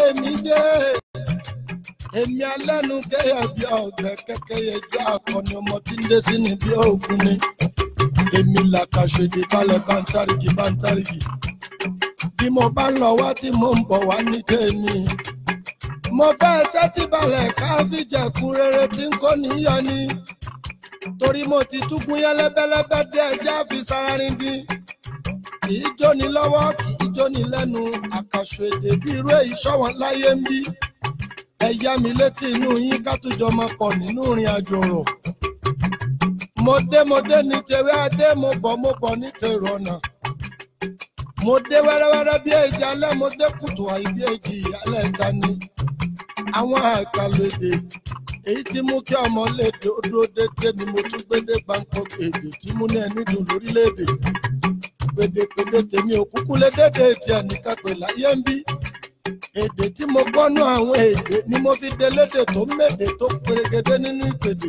èmi dé èmi alẹ́nu kéèyà bí ọ̀gbẹ́ kẹ́kẹ́ yẹjọ́ akọni ọmọ tí ń dé sí ni bí òògùn ni èmi làkàṣèdè balẹ̀ bántárìgì bí mo bá ń lọ wá tí mo ń bọ̀ wá ní tèmi mo fẹ́ tẹ́tí balẹ̀ ká fìjẹ̀kú rere tí ń kó níyọ ni torí mo ti túkún yẹn lẹ́bẹ́lẹ́bẹ́ dé ẹjẹ́ àfi sáárín dín kì í jóni lọ́wọ́ kì í jóni lẹ́nu àkàṣèdè bí irú èyí ṣọ̀wọ́n láyé ń bí ẹ̀yà mi létí inú yín ká tó jọ máa pọ̀ nínú ìrìn àjò rọ̀. mo dé ní tewé adé mo bọ̀ ní tèrò ọ̀nà. mo dé wẹ́rẹ́wẹ́rẹ́ bí èjì alẹ́ mo dé kùtù àyè bí èjì ìyálẹ̀ ìta ni. àwọn àkàlèdè èyí tí mú kí ọmọ léde ó dúró dédé ni mo tún gbédé gbáǹkọ èdè tí mú ní ẹni dùn lórílẹ̀‐èdè. gbèdégbèdé tèmi òkúkú lé dédé tiẹ̀ nìkan pè láyé ń bí. èdè tí mo gbọ́nú àwọn èdè ni mo fi dé lédè tó méde tó pèrègede nínú ìpèdè.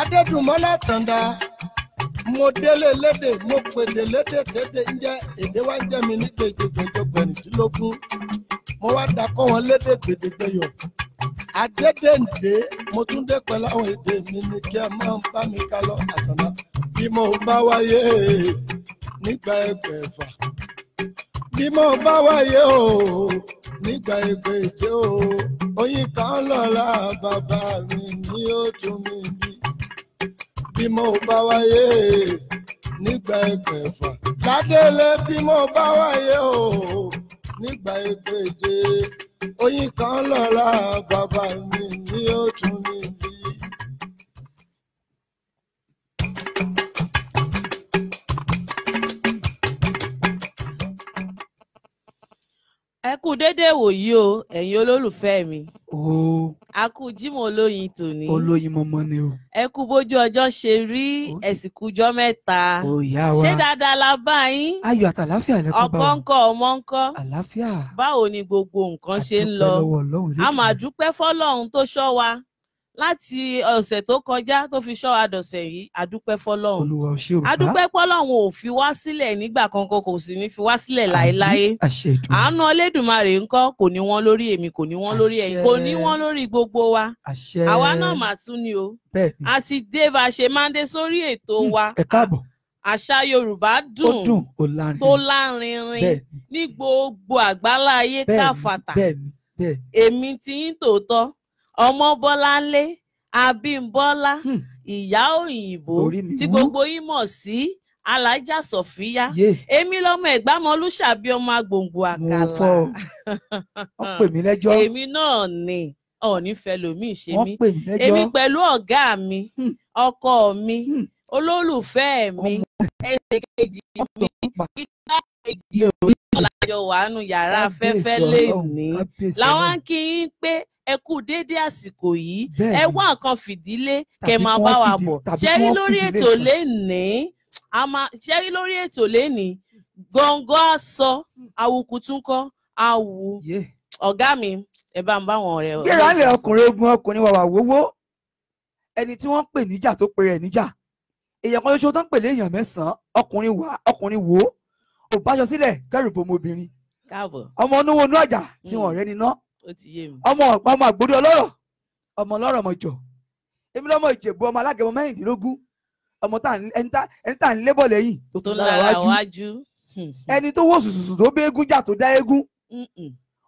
Adédùnmọ́lá Tàndá mo délé lédè mo pèdè lédè tèdè ń jẹ́ èdè wá jẹ́ mi ní gbèjègbèjọ gbẹ̀rìndínlógún mo wá dakọ́ wọn lédè gbèdégbèyọ̀. Adédèǹdé mo tún dé pẹ̀lú àwọn èdè mi ní kí ẹ máa ń bá mi ká lọ Àtàndá bí mo bá wáyé nígbà ẹgbẹ̀fà. Bí mo bá wáyé o nígbà ẹgbẹ̀je o oyin kan lọ́la bàbá mi ni ó tún mi bí. Bí mo bá wáyé nígbà ẹgbẹ̀fà. Ládélé bí mo bá wáyé o nígbà ẹgbẹ̀je oyin kan lọ́la bàbá mi ni ó tún mi bí. Ẹ kú dédé wòyí o ẹ̀yin olólùfẹ́ mi. A kú Jímọ̀ olóyin tòní. Olóyin mọ́mọ́ ni o. Ẹ kú bójú ọjọ́ ṣe rí ẹ̀sìnkújọ́ mẹ́ta. Òyà wa. Ṣé dáadáa la bá yín? Ayọ̀ àtàláfíà lẹ́kọ̀ọ́ bá wa. Ọkọ ńkọ́ ọmọ ńkọ́? Àláfíà. Báwo ni gbogbo nǹkan ṣe ń lọ? A máa dúpẹ́ fọ́lọ́run tó ṣọ́ wa láti ọ̀sẹ̀ tó kọjá tó fi ṣọ́ wa dọ̀sẹ̀ yìí. A dúpẹ́ fọ́lọ́run. Olúwa ò ṣe òrùka. A dúpẹ́ fọ́lọ́run ò fi wá sílẹ̀ nígbà kankan kò sì ní fi wá sílẹ̀ láéláé. Àṣẹ Èdùmàrè. Àánú Olódùmarè ńkọ́ kò ní wọ́n lórí èmi kò ní wọ́n lórí ẹ̀yin kò ní wọ́n lórí gbogbo wa. Àṣẹ. Àwa náà mà tún ni o. Bẹ́ẹ̀ni. A ti dé bá a ṣe máa ń dé sórí ètò wa. Ẹ káàbọ̀. Àṣà Yorùbá dùn tó lárinrin ní gbogbo àgbáláyé káfàtà. Èmi ti yín tòótọ́ Ọmọbọ́láńlé Abímbọ́lá ìyá òyìnbó tí gbogbo yín mọ̀ sí Alájà Sọ̀fíyá. Èmi lọ́mọ Ẹ̀gbámọlúṣàbí ọmọ agbòǹgbò àkàlà. Wọ́n pè mí lẹ́jọ́. Èmi náà ni ọ̀nífẹ́ lòmíì ṣe mí. Èmi pẹ̀lú ọ̀gá mi ọkọ mi olólùfẹ́ mi ẹnìkejì mi igbákejì mi ọ̀làjọ wàánu yàrá afẹ́fẹ́ lẹ́ni làwọn kí n pé ẹ kú déédé àsìkò yìí ẹ wá nǹkan fìdílé kẹ máa bá wa bọ̀ ṣẹ́rí lórí ètò lénìí ṣẹ́rí lórí ètò lénìí gọ́ngọ́ àsọ awùkútúnkọ́ awù ọ̀gá mi ẹ bá ń bá wọn ọ̀rẹ́. gbéra lẹ ọkùnrin ogun ọkùnrin wàwà wówó ẹni tí wọ́n ń pè níjà tó pe rẹ̀ níjà èèyàn kan ṣoṣo tó ń pèlè èèyàn mẹ́sàn-án ọkùnrin wà ọkùnrin wò ó bájọ sílẹ̀ kẹrù bomobìnrin ọmọ onúwo inú àjà tí wọ́n rẹ́ níná ọmọ àgbórí ọlọ́rọ̀ ọmọ ọlọ́rọ̀ mọ̀jọ̀ èmi lọ́mọ Ìjẹ̀bú ọmọ alágẹmọ mẹ́rìndínlógún ọmọ ẹni tá à ń lébọ̀ lẹ́yìn tó lára wájú ẹni tó wò sùsùsù tó bẹ́ eégún jà tó dá eégún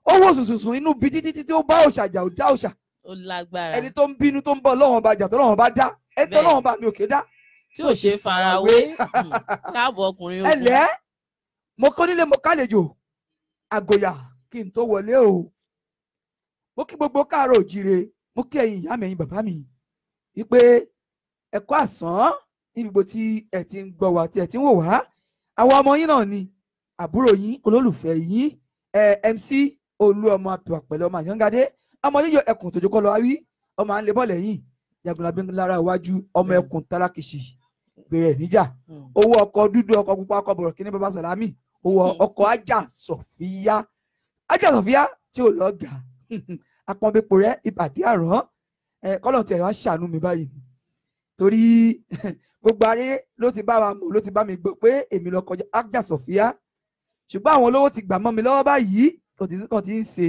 ó wò sùsùsù inú bí títí tí ó bá òòṣà jà ó dá òòṣà ẹni tó ń bínú tó ń bọ̀ lọ́wọ́n bá jà tó lọ́wọ́n bá dá ẹni tó lọ́wọ́n bá mi ò ké dá tí ò ṣe farawé káàbọ̀ ọkùnrin ogun. ẹlẹ́ mo kọ́ nílé mo kálejò àgòyà kí n tó wọlé o mo kí gbogbo káàárọ̀ òjíire mo kí ẹ̀yin ìyá mi ẹ̀yin bàbá mi wípé ẹ kú àsán níbi gbogbo tí ẹ ti ń gbọ́ wá tí ẹ ti ń wò wá àwọn ọmọ yín náà ni àbúrò yín olólùfẹ́ yín MC Olúọmọ Àpẹ̀lẹ̀ ọmọ Àyàngádé ọmọ yíyọ ẹkùn tòjú kọ́ lọ wá wí ọmọ à ń lè bọ́ lẹ́yìn jagunlabi lára iwájú ọmọ ẹkùn tálákìṣì bẹ̀rẹ̀ níjà owó ọkọ̀ dúdú ọkọ̀ pupa ọkọ̀ bọ̀rọ̀ kíní bàbá Sàlámì owó ọkọ̀ Ajá Sọ̀fíyá tí ò lọ́gà apọ̀nbẹ́pọ̀ rẹ̀ ìbàdí àrán kọ́lọ̀ tí ẹ̀ wá ṣàánú mi báyìí torí gbogbo ayé ló ti bá wa mọ̀ ló ti bá mi gbọ́ pé èmi lọ́kọ̀ Ajá Sọ̀fíyá ṣùgbọ́n àwọn olówó ti gbà mọ́ mi lọ́wọ́ báyìí kàn ti ń ṣe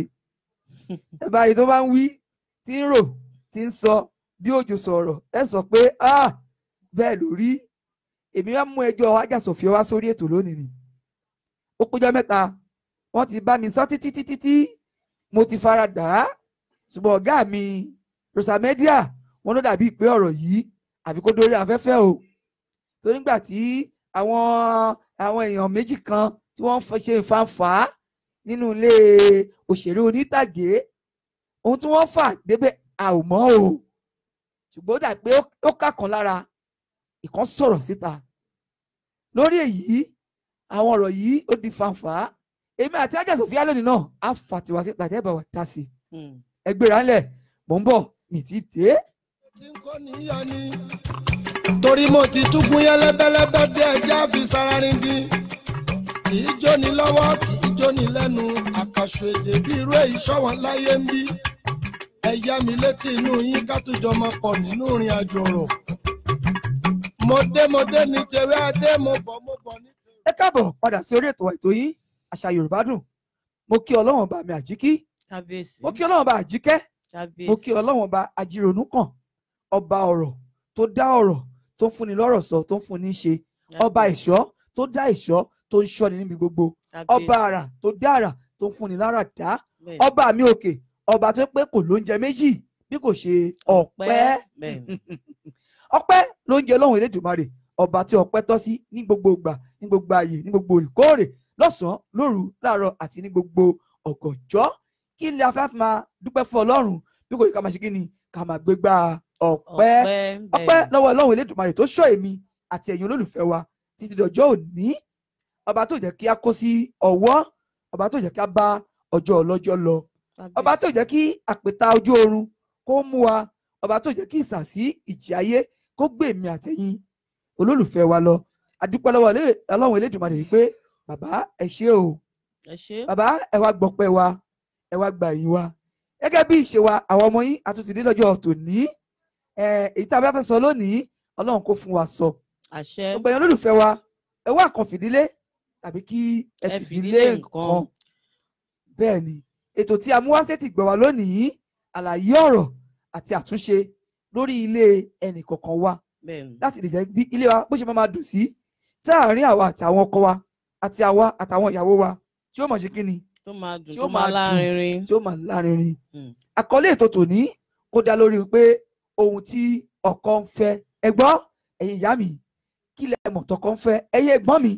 ẹ bá rí tó bá ń wí tí ń rò tí ń sọ bí òjò sọ̀rọ̀ ẹ sọ pé bẹ́ẹ̀ ló rí. èmi wá mú ẹjọ́ Àjàsòfin wá sórí ètò lónìí ni. ó péjọ mẹ́ta wọ́n ti bá mi sọ títí mo ti fara dà á, ṣùgbọ́n ọ̀gá mi Rosa Media wọ́n ló dàbí pé ọ̀rọ̀ yìí àfi kó dórí afẹ́fẹ́ o. tó nígbà tí àwọn èèyàn méjì kan tí wọ́n ṣe ìfanfà nínú ilé òṣèré onítàgé, ohun tí wọ́n fà débẹ̀ a ò mọ̀ o, ṣùgbọ́n ó dà pé ó kàkan lára ìkan sọ̀rọ̀ síta lórí èyí. àwọn ọ̀rọ̀ yìí ó di fanfà. èmi àti Àjàsòfin lónìí náà á fà tiwa síta dẹ́bà wà dá sí ẹgbẹ́ra ńlẹ̀ mò ń bọ̀ mi ti dé. tí n kò níyọ ni torí mo ti túkun yẹn lẹ́bẹ́lẹ́bẹ́ dé ẹja fi sára rin dín. kì í jóni lọ́wọ́ kì í jóni lẹ́nu àkàṣọ èdè bí irú èyí ṣọ̀wọ́n láyé ń bí. ẹ yá mi létí inú yín ká tó jọ máa pọ̀ nínú ìrìn àjò ọ̀rọ̀. mo dé ní tewé adé mo bọ̀ ní. ẹ káàbọ̀ padà sí orí ètò yín àṣà Yorùbá dùn. mo kí Ọlọ́run ọba mi Àjíkí, mo kí Ọlọ́run ọba Àjíkẹ́, mo kí Ọlọ́run ọba Ajíronú kàn, ọba ọ̀rọ̀ tó dá ọ̀rọ̀ tó ń fúnni lọ́rọ̀ sọ tó ń fúnni ṣe, ọba ìṣọ́ tó dá ìṣọ́ tó ń ṣọ́ni níbi gbogbo, ọba àrà tó dá àrà tó ń fúnni lára dá, ọba mi òkè, ọba tó pé kò lóúnjẹ méjì bí kò ṣe ọpẹ́. ọpẹ́ lóúnjẹ Ọlọ́run Elédùmarè, ọba tí ọpẹ́ tọ́ sí ní gbogbo ìgbà, ní gbogbo ààyè, ní gbogbo ìkórè, lọ́sàn-án lóru láàárọ̀ àti ní gbogbo ọ̀gànjọ́. kí ni a fẹ́ máa dúpẹ́ fún Ọlọ́run bí kò yẹ ká máa ṣe kí ni ká máa gbégbá ọpẹ́ lọ́wọ́ Ọlọ́run Elédùmarè tó ṣọ́ èmi àti ẹ̀yin olólùfẹ́ wa títí dọjọ́ òní. ọba tó jẹ́ kí a kó sí ọwọ́, ọba tó jẹ́ kí a bá ọjọ́ ọlọ́jọ́ lọ, ọba tó jẹ́ kí àpèta ojú oorun kó mú wa, ọba tó jẹ́ kí ìsàsí ìjì ayé kó gbé èmi àtẹ̀yin olólùfẹ́ wa lọ. a dúpẹ́ lọ́wọ́ Ọlọ́run Elédùmarè yìí pé bàbá ẹ ṣé o, bàbá ẹ wá gbọpẹ́ wa, ẹ wá gbà yín wa. gẹ́gẹ́ bí ìṣe wa àwọn ọmọ yín a tún ti dé lọ́jọ́ tòní. èyí tá a bá fẹ́ sọ lónìí Ọlọ́run kó fún wa sọ. gbogbo ẹ̀yin olólùfẹ́ wa ẹ wá kan fìdílé tàbí kí ẹ fìdílé nǹkan. bẹ́ẹ̀ ni ètò tí a mú wá sétí gbọ́ wa lónìí, àlàyé ọ̀rọ̀ àti àtúnṣe lórí ilé ẹnì kọ̀ọ̀kan wa láti lè jẹ́ bí ilé wa bó ṣe máa dùn sí táàárín àwa àti àwọn ọkọ wa àti àwa àtàwọn ìyàwó wa tí ó máa ṣe kí ni tó máa dùn, tó máa lárinrin, tí ó máa lárinrin. àkọlé ètò tòní kó dá lórí pé ohun tí ọkọ ń fẹ́. ẹ gbọ́ ẹ̀yin ìyá mi kí lẹ mọ̀ tọkọ ń fẹ́, ẹ̀yin ẹ̀gbọ́n mi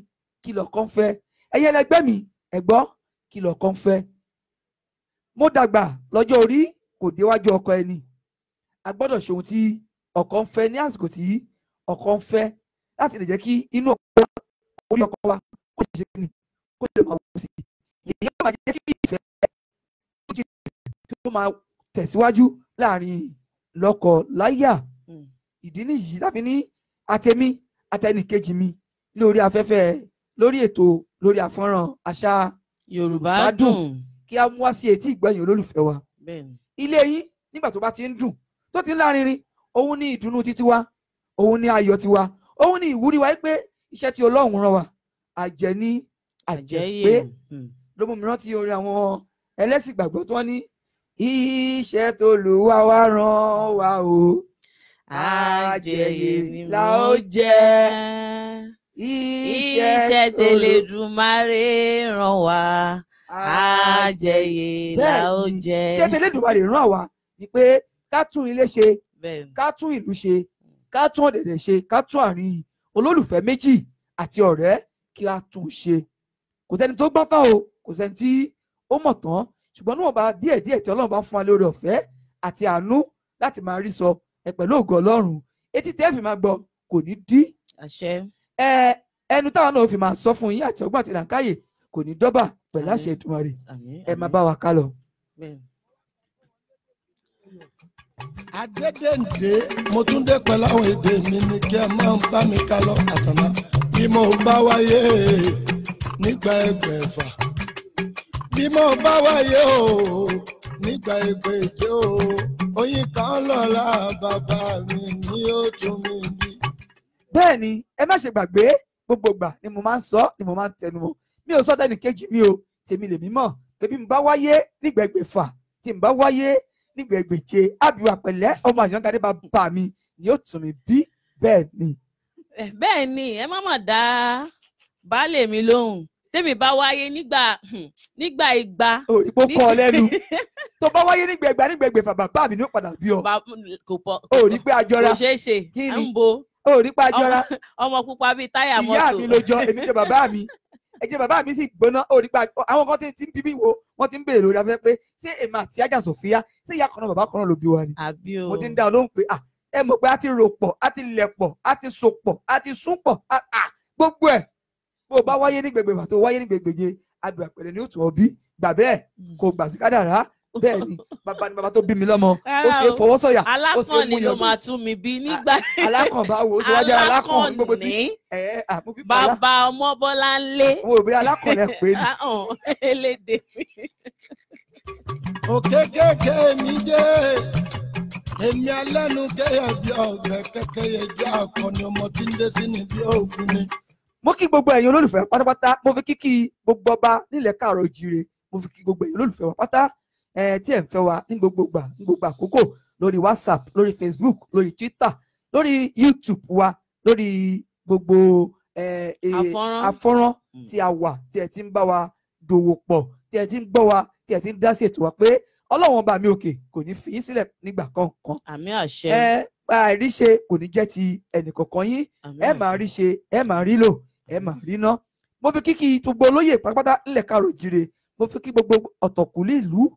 kí lọkọ ń fẹ́, ẹ̀yin ẹlẹgbẹ́ mi ẹ gbọ́ kí lọkọ ń fẹ́. mo dàgbà lọ́jọ́ orí kò déwájú ọkọ ẹni. a gbọ́dọ̀ ṣe ohun tí ọkọ ń fẹ́ ní àsìkò tí ọkọ ń fẹ́ láti lè jẹ́ kí inú ọkọ orí ọkọ wa kó lè ṣe kí ni kó lè máa wọ̀ sí i. èyí á máa jẹ́ kí ìfẹ́ tó máa tẹ̀síwájú láàrin lọ́kọ láyà. ìdí nìyí láfi ní àtẹ̀mí àtẹnìkejì mi lórí afẹ́fẹ́ lórí ètò lórí àfọ́nrán àṣà Yorùbá dùn kí a mú wá sí etí ìgbẹ̀yìn olólùfẹ́ wa. ilé yín nígbà tó bá ti ń dùn tó ti ń lárinrin, òun ní ìdùnnú títí wa, òun ní ayọ̀ tiwa, òun ní ìwúrí wa pé iṣẹ́ tí Ọlọ́run rán wa àjẹ́ ní àjẹ́pé. ló mú mi rántí orin àwọn ẹlẹ́sìn gbàgbọ́ tó wọ́n ní iṣẹ́ tó Olúwa wa rán wa o àjẹyè la ó jẹ́, iṣẹ́ tẹlẹ́dùmarè rán wa àjẹyè la ó jẹ́. iṣẹ́ tẹlẹ́dùmarè rán wa ni pé ká tún ilé ṣe, ká tún ìlú ṣe, ká tún ọ̀dẹ̀dẹ̀ ṣe, ká tún àárín olólùfẹ́ méjì àti ọ̀rẹ́ kí a tún ṣe. kò sẹ́ni tó gbọ́n tán o, kò sẹ́ni tí ó mọ̀ tán, ṣùgbọ́n níwọ̀n bá díẹ̀díẹ̀ tí Ọlọ́run bá fún wa lórí ọ̀fẹ́ àti àánú láti máa rí sọ ẹ pẹ̀lú ògo Ọlọ́run, etí tẹ́ fi máa gbọ́ kò ní dí. ẹnu táwọn náà fi máa sọ fún yín àti ọgbọ́n àti làǹkáyè kò ní dọ́bà pẹ̀lú àṣẹ Èdùmàrè. ẹ máa bá wa ká lọ. Adédèǹdé mo tún dé pẹ̀lú àwọn èdè mi ní kí ẹ máa ń bá mi ká lọ àtàná bí mo bá wáyé nígbà ẹgbẹ̀fà, bí mo bá wáyé o nígbà ẹgbẹ̀je o, oyin kan lọ́la bàbá mi ni ó tún mi bí. bẹ́ẹ̀ ni ẹ má ṣe gbàgbé gbogbo ìgbà ni mo máa ń sọ ni mo máa ń tẹnu mọ́, mi ò sọ tẹnì kejì mi o, tèmi lèmi mọ̀ pé bí mo bá wáyé nígbà ẹgbẹ̀fà tí n bá wáyé nígbà ẹgbẹ̀je àbíwá pẹ̀lẹ́ ọmọ àyàngadé bàbá mi ni yóò tún mi bí. Bẹ́ẹ̀ ni. Bẹ́ẹ̀ ni, ẹ má mà dá baálé mi lóhùn. Tèmi bá wáyé nígbà igba. Òrìpó kọ́ ọ lẹ́nu. Tó bá wáyé nígbà ẹgbẹ̀fà bàbá mi ni ó padà bí ọ. Òrí pé àjọra. Kò ṣeé ṣe. Kí À ni? ń bo. Òrí pé àjọra. Ọmọ pupa bíi táyà mọ́tò. Ìyá mi ló jọ, èmi jẹ bàbá mi. Ẹ̀jẹ̀ bàbá mi sì gbóná. Òrí pé àwọn kan ti ń bíbí wo, wọ́n ti ń béèrè lórí afẹ́ pé ṣé èmi àti Ajá Sofia ṣé ìyá kan náà bàbá kan náà ló bí wa ni. Àbí o. Mo ti ń dá ọ lóhùn pé ẹ mọ̀ pé a ti rò pọ̀, a ti lẹ̀ pọ̀, a ti so pọ̀, a ti sún pọ̀, gbogbo ẹ̀. Bó o bá wáyé ní gbègbè tó wáyé ní gbègbèje, àbí àpẹẹrẹ ni ó tún ọ bí. Gbà bẹ́ẹ̀ kò gbà sí kádàrá. Bẹ́ẹ̀ ni bàbá tó bí mi lọ́mọ, ó ṣe é fọwọ́ sọ̀yà. Alákànní ló máa tún mi bí nígbà. Alákànbá wo ṣe wájú alákàn gbogbo tí. Bàbá ọmọ Bọ́láńlé. Mo rò bí alákànlẹ̀ pé ni. Elédè mi. Òkè kéèké mi dé. Èmi alẹ́nu kéèyàn bí ọ̀gbẹ́ kékeré yẹjú akọni ọmọ tí ń dé sí ni bí òògùn ni. Mo kí gbogbo ẹ̀yin olólùfẹ́ pátápátá, mo fi kíkí gbogbo ọba nílẹ̀ Káàárọ̀ Oòjíire, mo fi kí gbogbo ẹ̀yin olólùfẹ́ wa pátá tí ẹ̀ ń fẹ́ wa ní gbogbo ìgbà ní gbogbo àkókò lórí WhatsApp, lórí Facebook, lórí Twitter, lórí YouTube wa, lórí gbogbo afọ́nrán tí a wà, tí ẹ ti ń bá wa dòwò pọ̀, tí ẹ ti ń gbọ́ wa, tí ẹ ti ń dá sí ètò wa pé Ọlọ́run ọba mi òkè kò ní fi yín sílẹ̀ nígbà kankan. Àmín àṣẹ. Àìríṣe kò ní jẹ́ ti ẹnìkọ̀ọ̀kan yín. Ẹ máa rí ṣe, ẹ máa rí lò, ẹ máa rí ná. Mo fi kíkí gbogbo olóyè pátápátá nílẹ̀ Káàárọ̀ Oòjíire, mo fi kí gbogbo ọ̀tọ̀kùlú ìlú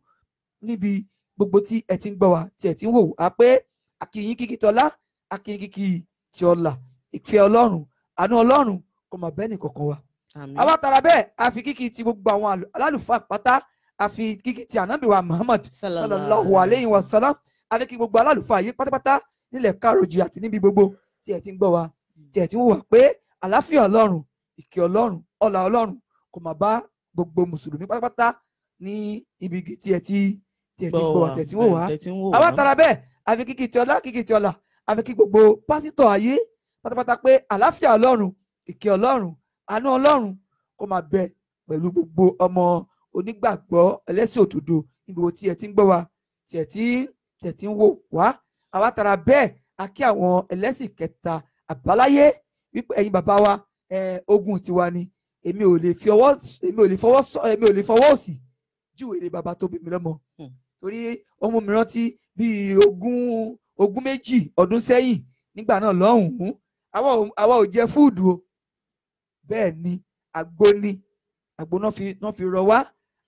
níbi gbogbo tí ẹ ti ń gbọ́ wa, tí ẹ ti ń wò wá pé akíyín kíkí tọlá, akíyín kíkí ti ọlà, ìfẹ́ Ọlọ́run, àánú Ọlọ́run kò mà bẹ́ẹ̀ nìkankan wa. Àwa tara bẹ́ẹ̀ a fi kíkí ti gbogbo àwọn alálùfáà pátá, a fi kíkí ti ànábì wa Muhammad sallallahu alayhi wa sallam, a fi kí gbogbo alálùfáà yìí pátápátá nílẹ̀ Káàárọ̀ Oòjíire àti níbi gbogbo tí ẹ ti ń gbọ́ wa, tí ẹ ti ń wò wá pé àlàáfíà Ọlọ́run, ìkẹ́ Ọlọ́run, ọlá Ọlọ́run kò mà bá gbogbo mùsùlùmí pátápátá ní ibi tí ẹ ti gbọ́ wa, tí ẹ ti ń wò wá. Àwa tara bẹ́ẹ̀ a fi kíkí ti ọlá, kíkí ti ọlá, a fi kí gbogbo pásítọ̀ ayé pátápátá pé àlàáfíà Ọlọ́run, ìkẹ́ Ọlọ́run, àánú Ọlọ́run kò mà bẹ pẹ̀lú gbogbo ọmọ onígbàgbọ́ ẹlẹ́sìn òdodo níbi tí ẹ ti ń gbọ́ wa, tí ẹ ti ń wò wá. Àwa tara bẹ́ẹ̀ a kí àwọn ẹlẹ́sìn kẹta àbáláyé wípé ẹ̀yin bàbá wa ogun tiwa ni, èmi ò lè fọwọ́ òsì júwèé bàbá tó bí mi lọ́mọ, torí ọmọ mi rántí bíi ogún méjì ọdún sẹ́yìn nígbà náà lọ́hùn-ún àwa ò jẹ fúùdù o. Bẹ́ẹ̀ ni àgbo náà fi rọ wá,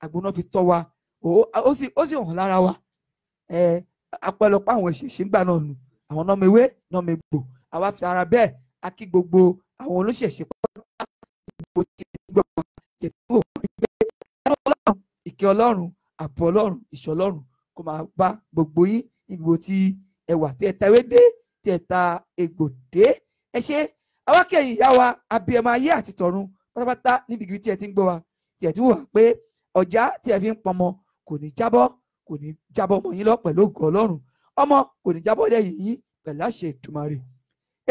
àgbo náà fi tọ́ wa, ó sì hàn lára wa. Apẹlọpọ àwọn ìṣẹ̀ṣẹ̀ ńgbà náà nù, àwọn náà mewé náà megbò. Àwa fi ara bẹ́ẹ̀ a kí gbogbo àwọn olóṣèṣe pátápátá gbogbo tí ẹ ti gbọ́ ẹ ti wò pé ìkẹ́ Ọlọ́run, ààbò Ọlọ́run, ìṣọ́ Ọlọ́run kó máa bá gbogbo yín níbi tí ẹ wà, tí ẹ ta ewé dé, tí ẹ ta egbò dé. Ẹ ṣé àwa kẹ́yìn ìyá wa abiyamọ ayé àti tọ̀run pátápátá níbi tí ẹ ti ń gbọ́ wa, tí ẹ ti wò pé ọ̀já tí ẹ fi ń pọnmọ kò ní jábọ́ mọ́ yín lọ pẹ̀lú ògo Ọlọ́run, ọmọ kò ní jábọ́ lẹ́yìn yín pẹ̀lú àṣẹ Èdùmàrè.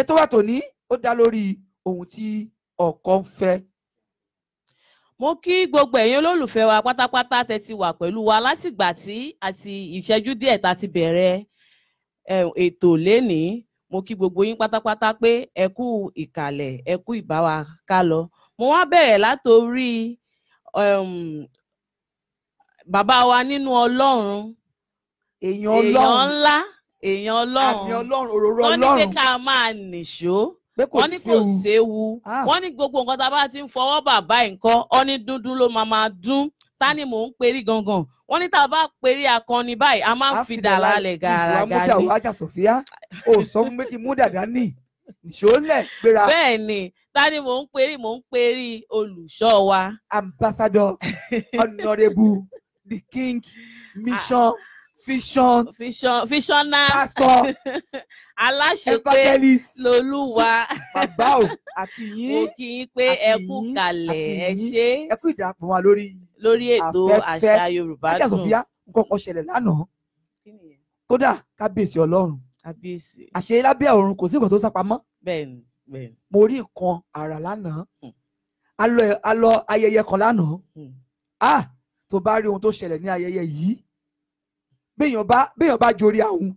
Ètò wa tòní ó dá lórí ohun tí ọkọ ń fẹ́. Mo kí gbogbo ẹ̀yin olólùfẹ́ wa pátápátá tẹ́ ti wà pẹ̀lú wa látìgbà tí àti ìṣẹ́jú díẹ̀ tá ti bẹ̀rẹ̀ ètò lénìí. Mo kí gbogbo yín pátápátá pé ẹ kú ìkàlẹ̀, ẹ kú ìbáwa ká lọ. Mo wá bẹ̀rẹ̀ látorí bàbá wa nínú Ọlọ́run, èèyàn ńlá, èèyàn Ọlọ́run, àmì Ọlọ́run, òróró Ọlọ́run. Wọ́n ní pé ká máa nìṣó, wọ́n ní kò séwu, wọ́n ní gbogbo nǹkan tá a bá ti ń fọwọ́ bàbá nǹkan, ó ní dúndún ló máa dún. Ta ni mò ń perí gangan? Wọ́n ní tá a bá perí akọni báyìí a máa ń fi dà lálẹ́ gàràgà ni. ìfúwámúdà Ajá Sofia ò sọ fún mi kí mú dàda ní ìṣòlẹ̀ gbéra. Bẹ́ẹ̀ ni, ta ni mò ń perí olùṣọ́ wa. Ambassador Honorable the King Mission Visioner Pastor aláṣepé lolúwa. Bàbá ò àti yín. Mo kí yín pé ẹ kú kalẹ̀, ẹ ṣé. Ẹ kú ìdàpọ̀ wa lórí ètò àṣà Yorùbá dùn. Ajá Sofia nǹkan kan ṣẹlẹ̀ lánàá. Kódà kábíyèsí Ọlọ́run. Kábíyèsí. Àṣẹ lábẹ́ ọ̀run kò sí nǹkan tó sápamọ́. Bẹ́ẹ̀ni. Mo rí nǹkan àrà lánàá. A lọ ayẹyẹ kan lánàá. Tó bá rí ohun tó ṣẹlẹ̀ ní ayẹyẹ yìí, béèyàn bá jorí àwọn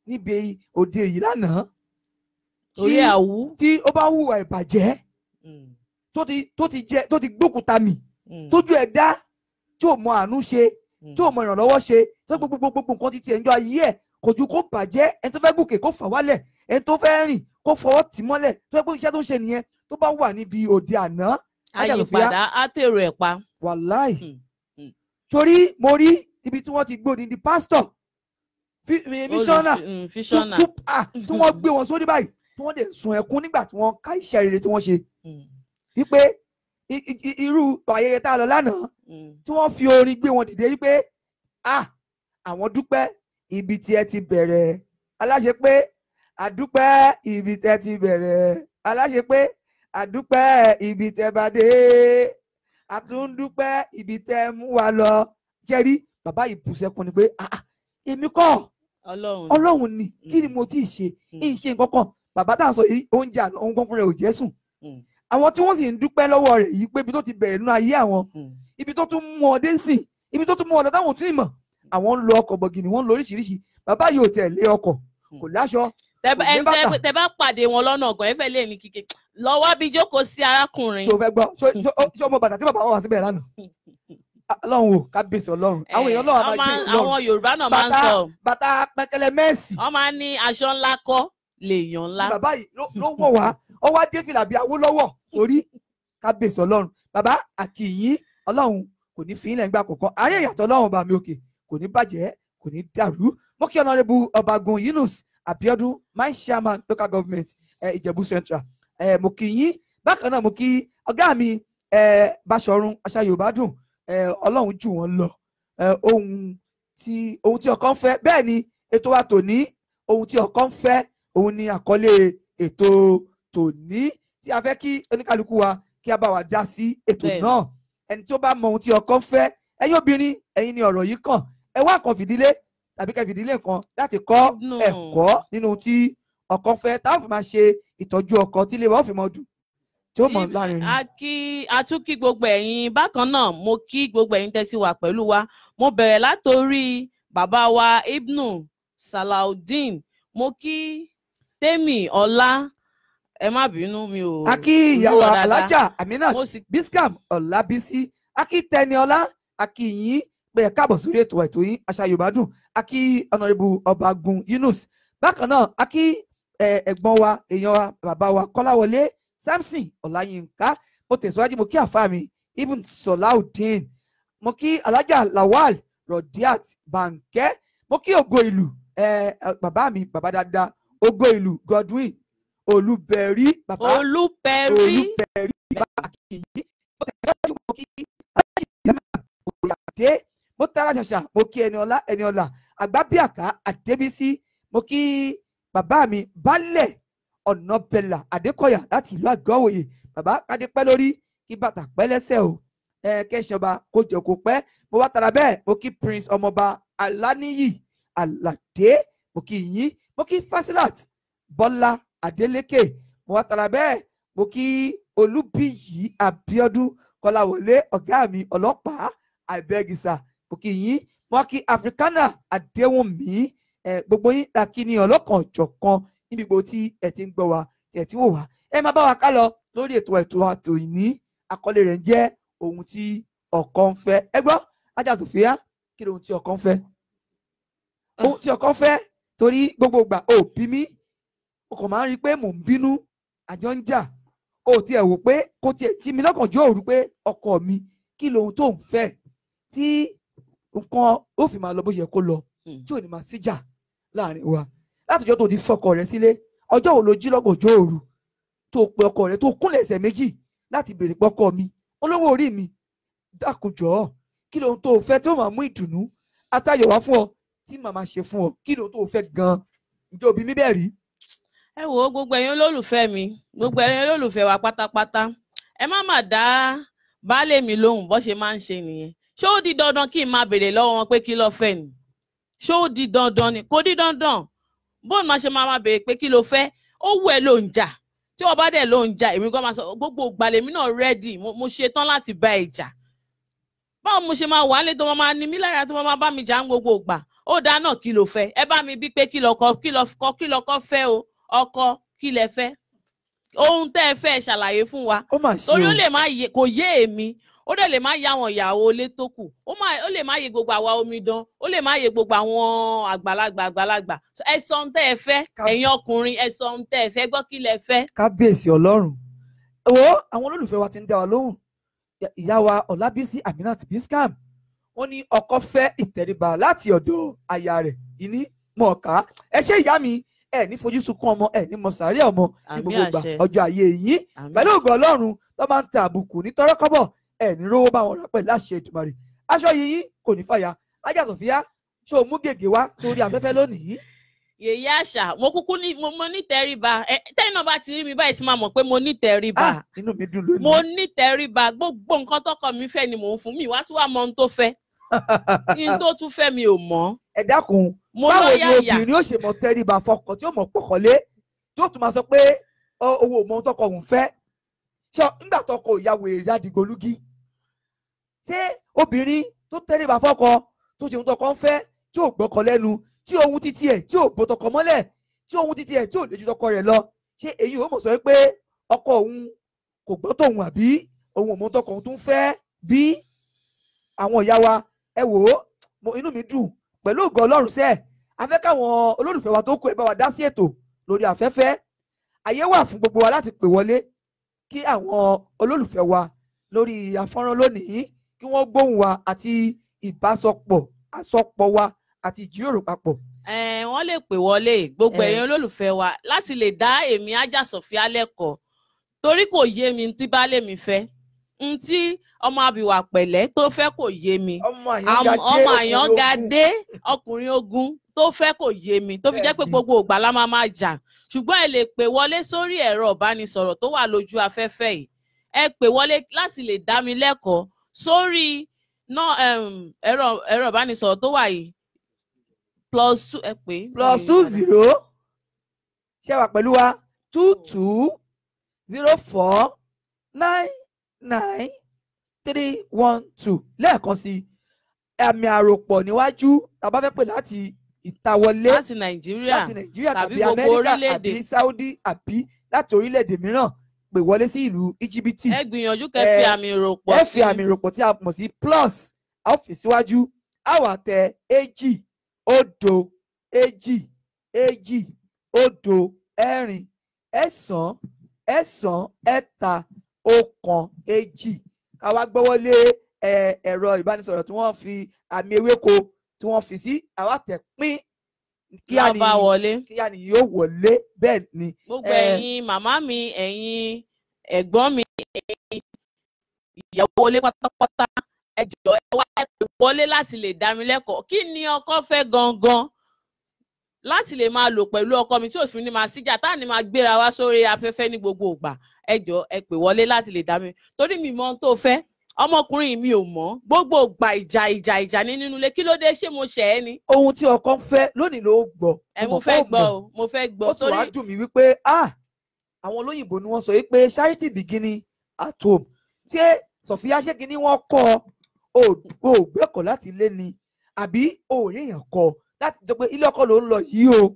níbi òde yìí lánàá orí àwú tí ó bá hùwà ìbàjẹ́ tó ti gbókùtà mì tójú ẹ̀ dá tí ò mọ àánú ṣe tí ò mọ ìrànlọ́wọ́ ṣe tó gbogbo nǹkan ti tiẹ̀ ń jọ ayé ẹ̀ kò ju kó bàjẹ́ ẹni tó fẹ́ gòkè kó fà wálẹ̀ ẹni tó fẹ́ rìn kó fọwọ́ tì mọ́lẹ̀ tó fẹ́ pé iṣẹ́ tó ń ṣe nìyẹn tó bá wà níbi òde àná. àyípadà á tèrò ẹ̀ pa. wàláì torí mo rí ibi tí wọ́n ti gbé òdìdí pásítọ̀ mísọ́nà tí wọ́n gbé wọn sórí báyìí tí wọ́n dẹ̀ sun ẹkún nígbà tí wọ́n ká iṣẹ́ rere tí wọ́n ṣe wípé irú ayẹyẹ tá a lọ lánàá tí wọ́n fi orin gbé wọn dìde wípé àwọn dúpẹ́ ibi tí ẹ ti bẹ̀rẹ̀ aláṣẹ pé àdúpẹ́ ibi tẹ́ ti bẹ̀rẹ̀ aláṣẹ pé àdúpẹ́ ibi tẹ́ bá dé àtúndúpẹ́ ibi tẹ́ mú wa lọ jẹ́rí bàbá yìí bù sẹ́kùn ni pé èmi kọ́ ọlọ́run ni kí ni mo ti ṣe ìṣe nǹkan kan bàbá tá à ń sọ yìí oúnjẹ àná ohun kan fún rẹ̀ ò jẹ́ sùn àwọn tí wọ́n sì ń dúpẹ́ lọ́wọ́ rẹ̀ yìí pé ibi tó ti bẹ̀rẹ̀ nínú ayé àwọn ibi tó tún mú ọdẹ sìn ibi tó tún mú ọdẹ táwọn ò tún ìmọ̀ àwọn ń lo ọkọ̀ bọ̀gìnì wọ́n ń lo oríṣiríṣi bàbá yìí ò tẹ̀ lé ọkọ̀ kò láṣọ. tẹ bá pàdé wọn lọ́nà ọ̀gàn ẹ fẹ́ lè ní kíkẹ́ lọ́wọ́ bí jókòó sí arákùnrin. ṣó fẹ́ gbọ́ ṣó mọ bàtà tí bàbá wà síbẹ̀ lánàá ọlọ́run o kábíyèsí ọlọ́run àwọn èèyàn ọlọ́run máa gbé ọlọ́run àwọn Yorùbá náà máa ń sọ bàtà pẹkẹlẹ mẹ́ẹ̀sì. wọ́n máa ń ní aṣọ ńlá kọ́ lèèyàn ńlá. bàbá yìí ló wọ̀ wá ó wá dé fìlà bíi Awólọ́wọ̀ sórí kábíyèsí ọlọ́run bàbá àkìyìn ọlọ́run kò ní fi ilẹ̀ ńgbà kọ̀ọ̀kan àárẹ̀ ìyàtọ̀ ọlọ́run bá mi òkè kò ní bàjẹ́ kò ní dàrú mo kí Honorable Ọbagun Yunus Abiodun my chairman local government Ìjẹ̀bú Central mo kí yín bákan náà mo kí ọ̀gá mi Báṣọ̀run Àṣà Yorùbá dùn ọlọ́run jù wọ́n lọ ohun tí ọkàn fẹ́ bẹ́ẹ̀ ni ètò wa tòní ohun tí ọkàn fẹ́ òun ni àkọlé ètò tòní tí a fẹ́ kí oníkálukú wa kí a bá wa dá sí ètò náà ẹni tí ó bá mọ ohun tí ọkàn fẹ́ ẹ̀yin obìnrin ẹ̀yin ni ọ̀rọ̀ yìí kàn ẹ wá kan fìdílé tàbí kẹ́ fìdílé kan láti kọ́ ẹ̀kọ́ nínú ohun tí ọkàn fẹ́ táwọn fi máa ṣe ìtọ́jú ọkọ tí ilé wa ó fi mọ dùn tí ó mọ̀ láàrin rẹ̀. a tún kí gbogbo ẹ̀yin bákan náà mo kí gbogbo ẹ̀yin tẹ́tí wà pẹ̀lú wa mo bẹ̀rẹ̀ látòrí bàbá wa Ibnu Salaudeen mo kí Tèmi Ọlá ẹ má bínú mi ò. a kí ìyàwó alájà Aminat Biskam Ọlábísí a kí Tẹniọlá a kí yín pé ẹ káàbọ̀ sórí ètò yín Àṣà Yorùbá dùn a kí Honorable Ọbagun Yunus bákan náà a kí ẹ̀gbọ́n wa èèyàn wa bàbá wa Kọ́láwọlé Samson Ọláyínká mo tẹ̀síwájú mo kí àfáà mi Ibn Salaudeen mo kí alájà Lawal Rodiat Bànkẹ́ mo kí ògo ìlú bàbá mi bàbá dáadáa ògo ìlú Godwin Olúbẹ̀rí bàbá Olúbẹ̀rí bàbá kìí mo tẹ̀síwájú mo kí alájà ìyàmà òyàdé mo tẹ́ra ṣàṣà mo kí Ẹniọlá Àgbábíàká Adébísí mo kí bàbá mi Baálẹ̀ Ọ̀nàbẹ̀là Adékọ̀yà láti ìlú Àgọ́wòye bàbá kádé pẹ́ lórí kí bàtà pẹ́ lẹ́sẹ̀ o kẹ́sọ̀ba kó jẹ́ kó pẹ́ mo wá tara bẹ́ẹ̀ mo kí Prince ọmọọba Aláníyì Àlàdé mo kí yín mo kí Fasilat Bọ́lá Adélékè mo wá tara bẹ́ẹ̀ mo kí Olúbíyì Abíọ́dún Kọ́láwọlé ọ̀gá mi ọlọ́pàá àìbẹ́gìsà mo kí yín mo kí Africana Adéwùnmí gbogbo yín la kí ni ọlọ́kan jọ̀kan níbi gbogbo tí ẹ ti ń gbọ́ wa ẹ ti ń wò wá ẹ máa bá wa ká lọ lórí ètò àtòyìní àkọlé rẹ̀ ń jẹ́ ohun tí ọkàn ń fẹ́ ẹ gbọ́ Ajá Sofia kí ni ohun tí ọkàn ń fẹ́ ohun tí ọkàn ń fẹ́ torí gbogbo ìgbà ò bí mi o kàn máa ń rí i pé mò ń bínú àjọ ń jà o tiẹ̀ wò pé kò tiẹ̀ jí mi lọ́kàn jọ òru pé ọkọ mi kí lohun tó ń fẹ́ tí nǹkan ó fi máa lọ bó ṣe kó lọ tí ò ní máa síjà láàrin wa látọjọ́ tó di fọkọ rẹ sílé ọjọ́ wo ló jí lọ́gànjọ́ òru tó pe ọkọ rẹ tó kúnlẹ̀ ẹsẹ̀ méjì láti béèrè pọ́kọ mi olówó orí mi dákunjọ́ kí lóhun tó fẹ́ tí ó máa mú ìdùnnú àtayọ̀ wá fún ọ tí màmá ṣe fún ọ kí lóhun tó fẹ́ gan-an ǹjẹ́ òbí mi bẹ́ẹ̀ rí. ẹ wo gbogbo ẹ̀yin olólùfẹ́ mi gbogbo ẹ̀yin olólùfẹ́ wa pátápátá ẹ má dá baálé mi lóhùn bó ṣe máa ń ṣe nìyẹn ṣé ó di dandan kí n máa béèrè lọ́wọ́ wọn pé kí ló fẹ́ ni ṣé ó di dandan ni kò di dandan bóun máa ṣe máa béèrè pé kí ló fẹ́ ó wù ẹ́ ló ń jà tí wọ́n bá dẹ̀ ló ń jà èmi gan máa sọ gbogbo ìgbàlẹ̀ mi náà rẹ́dì mo ṣe tán láti bá ẹ jà báwo mo ṣe máa wà nílé tó máa ní mí lára tó máa bá mi jà ń gbogbo ìgbà ó dáná kí ló fẹ́ ẹ bá mi bí pé kí lọkọ fẹ́ o ọkọ kí lẹ fẹ́ ohun tẹ́ ẹ fẹ́ ṣàlàyé fún wa torí ó lè má yé kò yé èmi ó dẹ̀ lè má yé àwọn ìyàwó ilé tó kù ó lè má yé gbogbo àwa omidan ó lè má yé gbogbo àwọn àgbàlagbà ẹ sọ ohun tẹ́ ẹ fẹ́ ẹ̀yin ọkùnrin ẹ sọ ohun tẹ́ ẹ fẹ́ gbọ́ kí lẹ fẹ́. kábíyèsí ọlọ́run wo àwọn olólùfẹ́ wa ti ń dá wa lóhùn ìyá wa Ọlábísí Aminat Biscam wọ́n ní ọkọ fẹ́ ìtẹríba láti ọ̀dọ̀ aya rẹ̀ ìní mọ̀ọ́ká ẹ ṣé ìyá mi ẹ ní fojú sunkún ọmọ ẹ ní mọ̀sáré ọmọ ní gbogbo ìgbà ọjọ́ ayé yín pẹ̀lú ògo ọlọ́run tó máa ń ta àbùkù ní tọ́rọ́kọ́bọ̀ ẹ ní rówó bá wọn rà pẹ̀lú àṣẹ Èdùmàrè aṣọ yìnyín kò ní fàya Ajá Sofia ṣé o mú gègé wá sórí afẹ́fẹ́ lónìí. Yèyé àṣà mo kúkú ní mo ní tẹríba tẹ́yìn náà bá ti rí mi báyìí tí máa mọ̀ pé mo ní tẹríba inú mi dùn lónìí. mo ní tẹríba gbogbo nǹkan tọkọ mi fẹ́ ni mò ń fún mi wá tí wàá mọ ohun tó fẹ́ kí n tó tún fẹ́ mi ò mọ̀. ẹ dákun báwo ni obìnrin ó ṣe mọ tẹríba fọkọ tí ó mọ pọkànlé tí ó tún máa sọ pé owó ò mọ ohun tọkọ òun fẹ́ ṣé nígbà tọkọ ìyàwó èrè àdìgbòlugi ṣé obìnrin tó tẹríba fọkọ tó ṣe ohun tọkọ ń fẹ́ tí ò gbọ́kọ lẹ́nu tí ohun títí ẹ̀ tí ò bó tọkọ mọ́lẹ̀ tí ohun títí ẹ̀ tí ò lè ju tọkọ rẹ̀ lọ ṣé èyí ò mọ̀ sọ pé ọkọ òun kò gbọ́ tòun àbí òun ò mọ tọkọ òun tó ń fẹ́ bí àwọn ìyá wa ẹ wò ó inú mi dùn pẹ̀lú ògo Ọlọ́run sẹ́ẹ̀ afẹ́ káwọn olólùfẹ́ wa tó kù ẹ bá wa dá sí ètò lórí afẹ́fẹ́ àyè wà fún gbogbo wa láti pè wọlé kí àwọn olólùfẹ́ wa lórí afọ́nrán lónìí kí wọ́n gbóhùn wa àti àsọpọ̀ wa àti ìjíròrò papọ̀. Wọ́n lè pè wọlé gbogbo ẹ̀yin olólùfẹ́ wa láti lè dá èmi Ajá Sofia lẹ́kọ̀ọ́ torí kò yé mi tí baálé mi fẹ́ n tí ọmọ abìwà pẹ̀lẹ́ tó fẹ́ kò yé mi ọmọ àyàngadé ọkùnrin ogun tó fẹ́ kò yé mi tó fi jẹ́ pé gbogbo ìgbà la máa jà ṣùgbọ́n ẹ lè pè wọlé sórí ẹ̀rọ ìbánisọ̀rọ̀ tó wà lójú afẹ́fẹ́ yìí ẹ pè wọlé láti lè dá mi lẹ́kọ̀ọ́ sórí ẹ̀rọ ìbánisọ̀rọ̀ tó wà yìí +2 ẹ pè +20 ṣé wà pẹ̀lú wa 2204999312 lẹ́ẹ̀kan sí àmì àròpọ̀ níwájú tàbá fẹ́ pè láti ìtawọlé láti Nàìjíríà tàbí Amẹ́ríkà àbí Saudi àbí láti orílẹ̀-èdè mìíràn pè wọlé sí ìlú Íjíbítì. ẹ gbìyànjú kẹ́ fi àmì ìròpọ̀ sí. ẹ fi àmì ìròpọ̀ tí a mọ̀ sí plus a ó fi síwájú a wá tẹ 2 òdo 2 2 òdo 4 ẹ̀sán ẹ̀sán ẹ̀ta ọ̀kan 2 ká wá gbọ́wọ́lé ẹ̀rọ ìbánisọ̀rọ̀ tí wọ́n fi àmì ewéko tí wọ́n fi sí àwa tẹ̀ pín kí á ní yóò wọlé bẹ́ẹ̀ ni. gbogbo ẹ̀yin màmá mi ẹ̀yin ẹ̀gbọ́n mi ẹ̀yin ìyàwó ilé pátápátá ẹ jọ̀ọ́ ẹ wá wọlé láti lè dá mi lẹ́kọ̀ọ́ kí ni ọkọ fẹ́ gangan láti lè máa lò pẹ̀lú ọkọ mi tí òfin ní máa síjà tá à ní máa gbéra wá sórí afẹ́fẹ́ ní gbogbo ìgbà ẹ jọ̀ọ́ ẹ pè wọlé láti lè dá mi torí mi mọ ohun tó fẹ́ ọmọkùnrin mi ò mọ̀ gbogbo ìgbà ìjà ní nínú ilé kí ló dé ṣé mo ṣẹ̀ ẹ́ ni. ohun tí ọkọ ń fẹ́ lónìí ló gbọ́. mo fẹ́ gbọ́ o mo fẹ́ gbọ́. ó sì wá dùn mí wípé àwọn olóyìnbó ni wọ́n sọ wípé charity beginning at home ṣé Sofia ṣé kí ni wọ́n kọ́ ò gbẹ́kọ̀ láti ilé ni àbí òòrè èèyàn kọ́ láti jọ pé ilé ọkọ ló ń lọ yìí o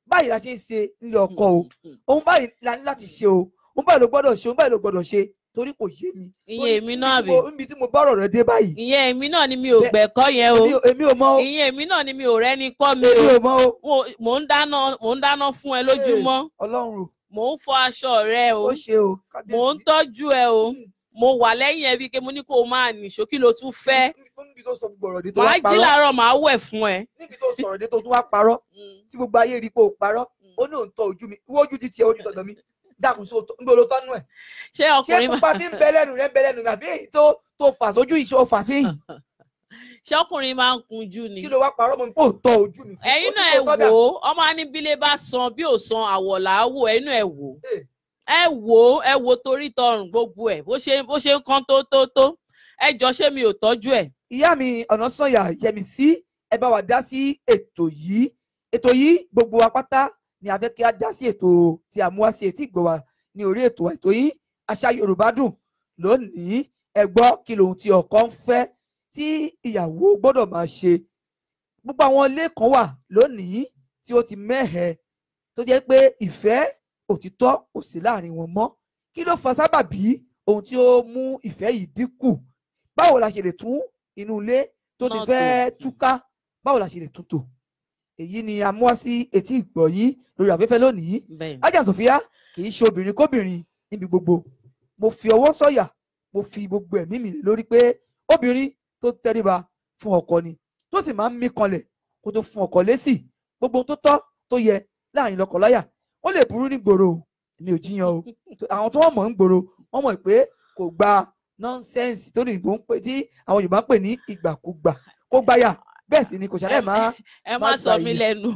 báyìí la ṣe ń ṣe nílé ọkọ o òun báyìí la ní láti ṣe o òun báyìí ló gbọ́dọ̀ ṣe òun báyìí ló gbọ́dọ̀ ṣe torí kò yé mi. ìyẹn èmi náà bì níbi tí mo bọ́rọ̀ rẹ dé báyìí. ìyẹn èmi náà ni mi ò gbẹ̀kọ́ yẹn o èmi ò mọ̀ o. ìyẹn èmi náà ni mi ò rẹ́ni kọ́ mi o. èmi ò mọ̀ o. mò ń dáná fún ẹ lójúmọ́. Ọlọ́run o. mò ń fọ aṣọ rẹ o. ó ṣe o. mò ń tọ́jú ẹ o. mo wà lẹ́yìn ẹ bí ké mo ní kó o máa nìṣó kí ló tún fẹ́. níbi tó sọ gbọ̀rọ̀ dé tó wá parọ́. màá jí láàárọ̀ màá wẹ̀ fún ẹ. níbi tó sọ̀rọ̀ dé tó tún wá parọ́ tí gbogbo ayé rí pé o parọ́ ó ní òun tọ́ ojú mi ìwọ ojú ti tiẹ̀ ojú tọ̀dọ̀ mi dákun sí níbo ló tọ́nu ẹ̀. ṣé ọkùnrin ṣé pupa tí ń bẹ lẹ́nu rẹ̀ ń bẹ lẹ́nu mi àbí èyí tó fà sójú yìí ṣé ó fà sí yìí. ṣé ọkùnrin máa ń kunjú ni. kí ló wá parọ́ mọ́ kó tọ́ ojú mi. ẹ̀yin náà ẹ wò ó ọmọ aníbílẹ̀ bá san bí ò san àwọ̀ làáwò ẹ̀yin náà ẹ wò ó ẹ wò torí tọrùn gbogbo ẹ̀ bó ṣe ń kán tó ẹ jọ ṣé mi ò tọ́jú ẹ̀. ìyá mi Ọ̀nàsànyà Yẹmisí ẹ bá wa dá sí ètò yìí gbogbo wa pátá ni a fẹ́ kí a dá sí ètò tí a mú wá sí etí ìgbọ́ wa ní orí ètò yìí àṣà Yorùbá dùn lónìí ẹ gbọ́ kí lóhun tí ọkọ ń fẹ́ tí ìyàwó gbọ́dọ̀ máa ṣe gbogbo àwọn ilé kan wà lónìí tí ó ti mẹ́hẹ̀ tó jẹ́ pé ìfẹ́ òtítọ́ kò sí láàrin wọn mọ́. Kí ló fa sábàbí ohun tí ó mú ìfẹ́ yìí dínkù? Báwo la ṣe lè tún inú ilé tó ti fẹ́ túká, báwo la ṣe lè tún tò? Èyí ni a mú wá sí etí ìgbọ́ yín lórí afẹ́fẹ́ lónìí. Ájà Sofia kì í ṣe obìnrin kóbìnrin níbi gbogbo. Mo fi ọwọ́ sọ̀yà, mo fi gbogbo ẹ̀mí mi lórí pé obìnrin tó tẹríba fún ọkọ ni, tó sì máa ń mí kanlẹ̀ kó tó fún ọkọ lésì. Gbogbo tó tọ́ tó yẹ láàrin lọ́kọláya. Ó lè burú ní gbòòrò, mi ò jiyàn o. Àwọn tó wọ́n mọ̀ ń gbòòrò wọ́n mọ̀ pé kò gba nọ́nsẹ́ǹsì tó lóyìnbó ń pè, tí àwọn Yorùbá ń pè ní ìgbàkúgbà, kó gbáyà. Bẹ́ẹ̀ sì ni kò ṣàlẹ̀ máa. Ẹ má sọ mí lẹ́nu.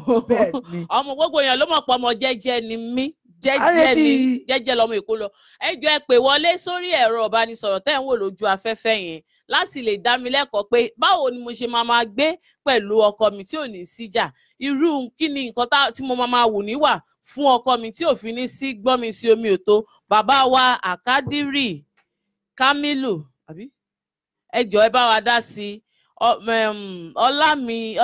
Ọmọ gbogbo èèyàn ló mọ̀ pé ọmọ jẹ́jẹ́ ni mí. Jẹ́jẹ́ lọmọ Èkó lọ. Ẹ jọ̀ọ́ ẹ pè wọlé sórí ẹ̀rọ ìbánisọ̀rọ̀ tẹ́ ń wò lójú afẹ́fẹ́ yẹn láti lè dá mi lẹ́kọ̀ọ́ pé báwo ni mo ṣe máa gbé pẹ̀lú ọkọ mi tí ò ní síjà. Irú kí ni nǹkan tí mo máa wù níwà fún ọkọ mi tí ò fi ní sí gbọ́n mi sí omi òtó. Bàbá wa Àkádírì Kamilu, ẹ jọ̀ọ́ ẹ bá wa dá sí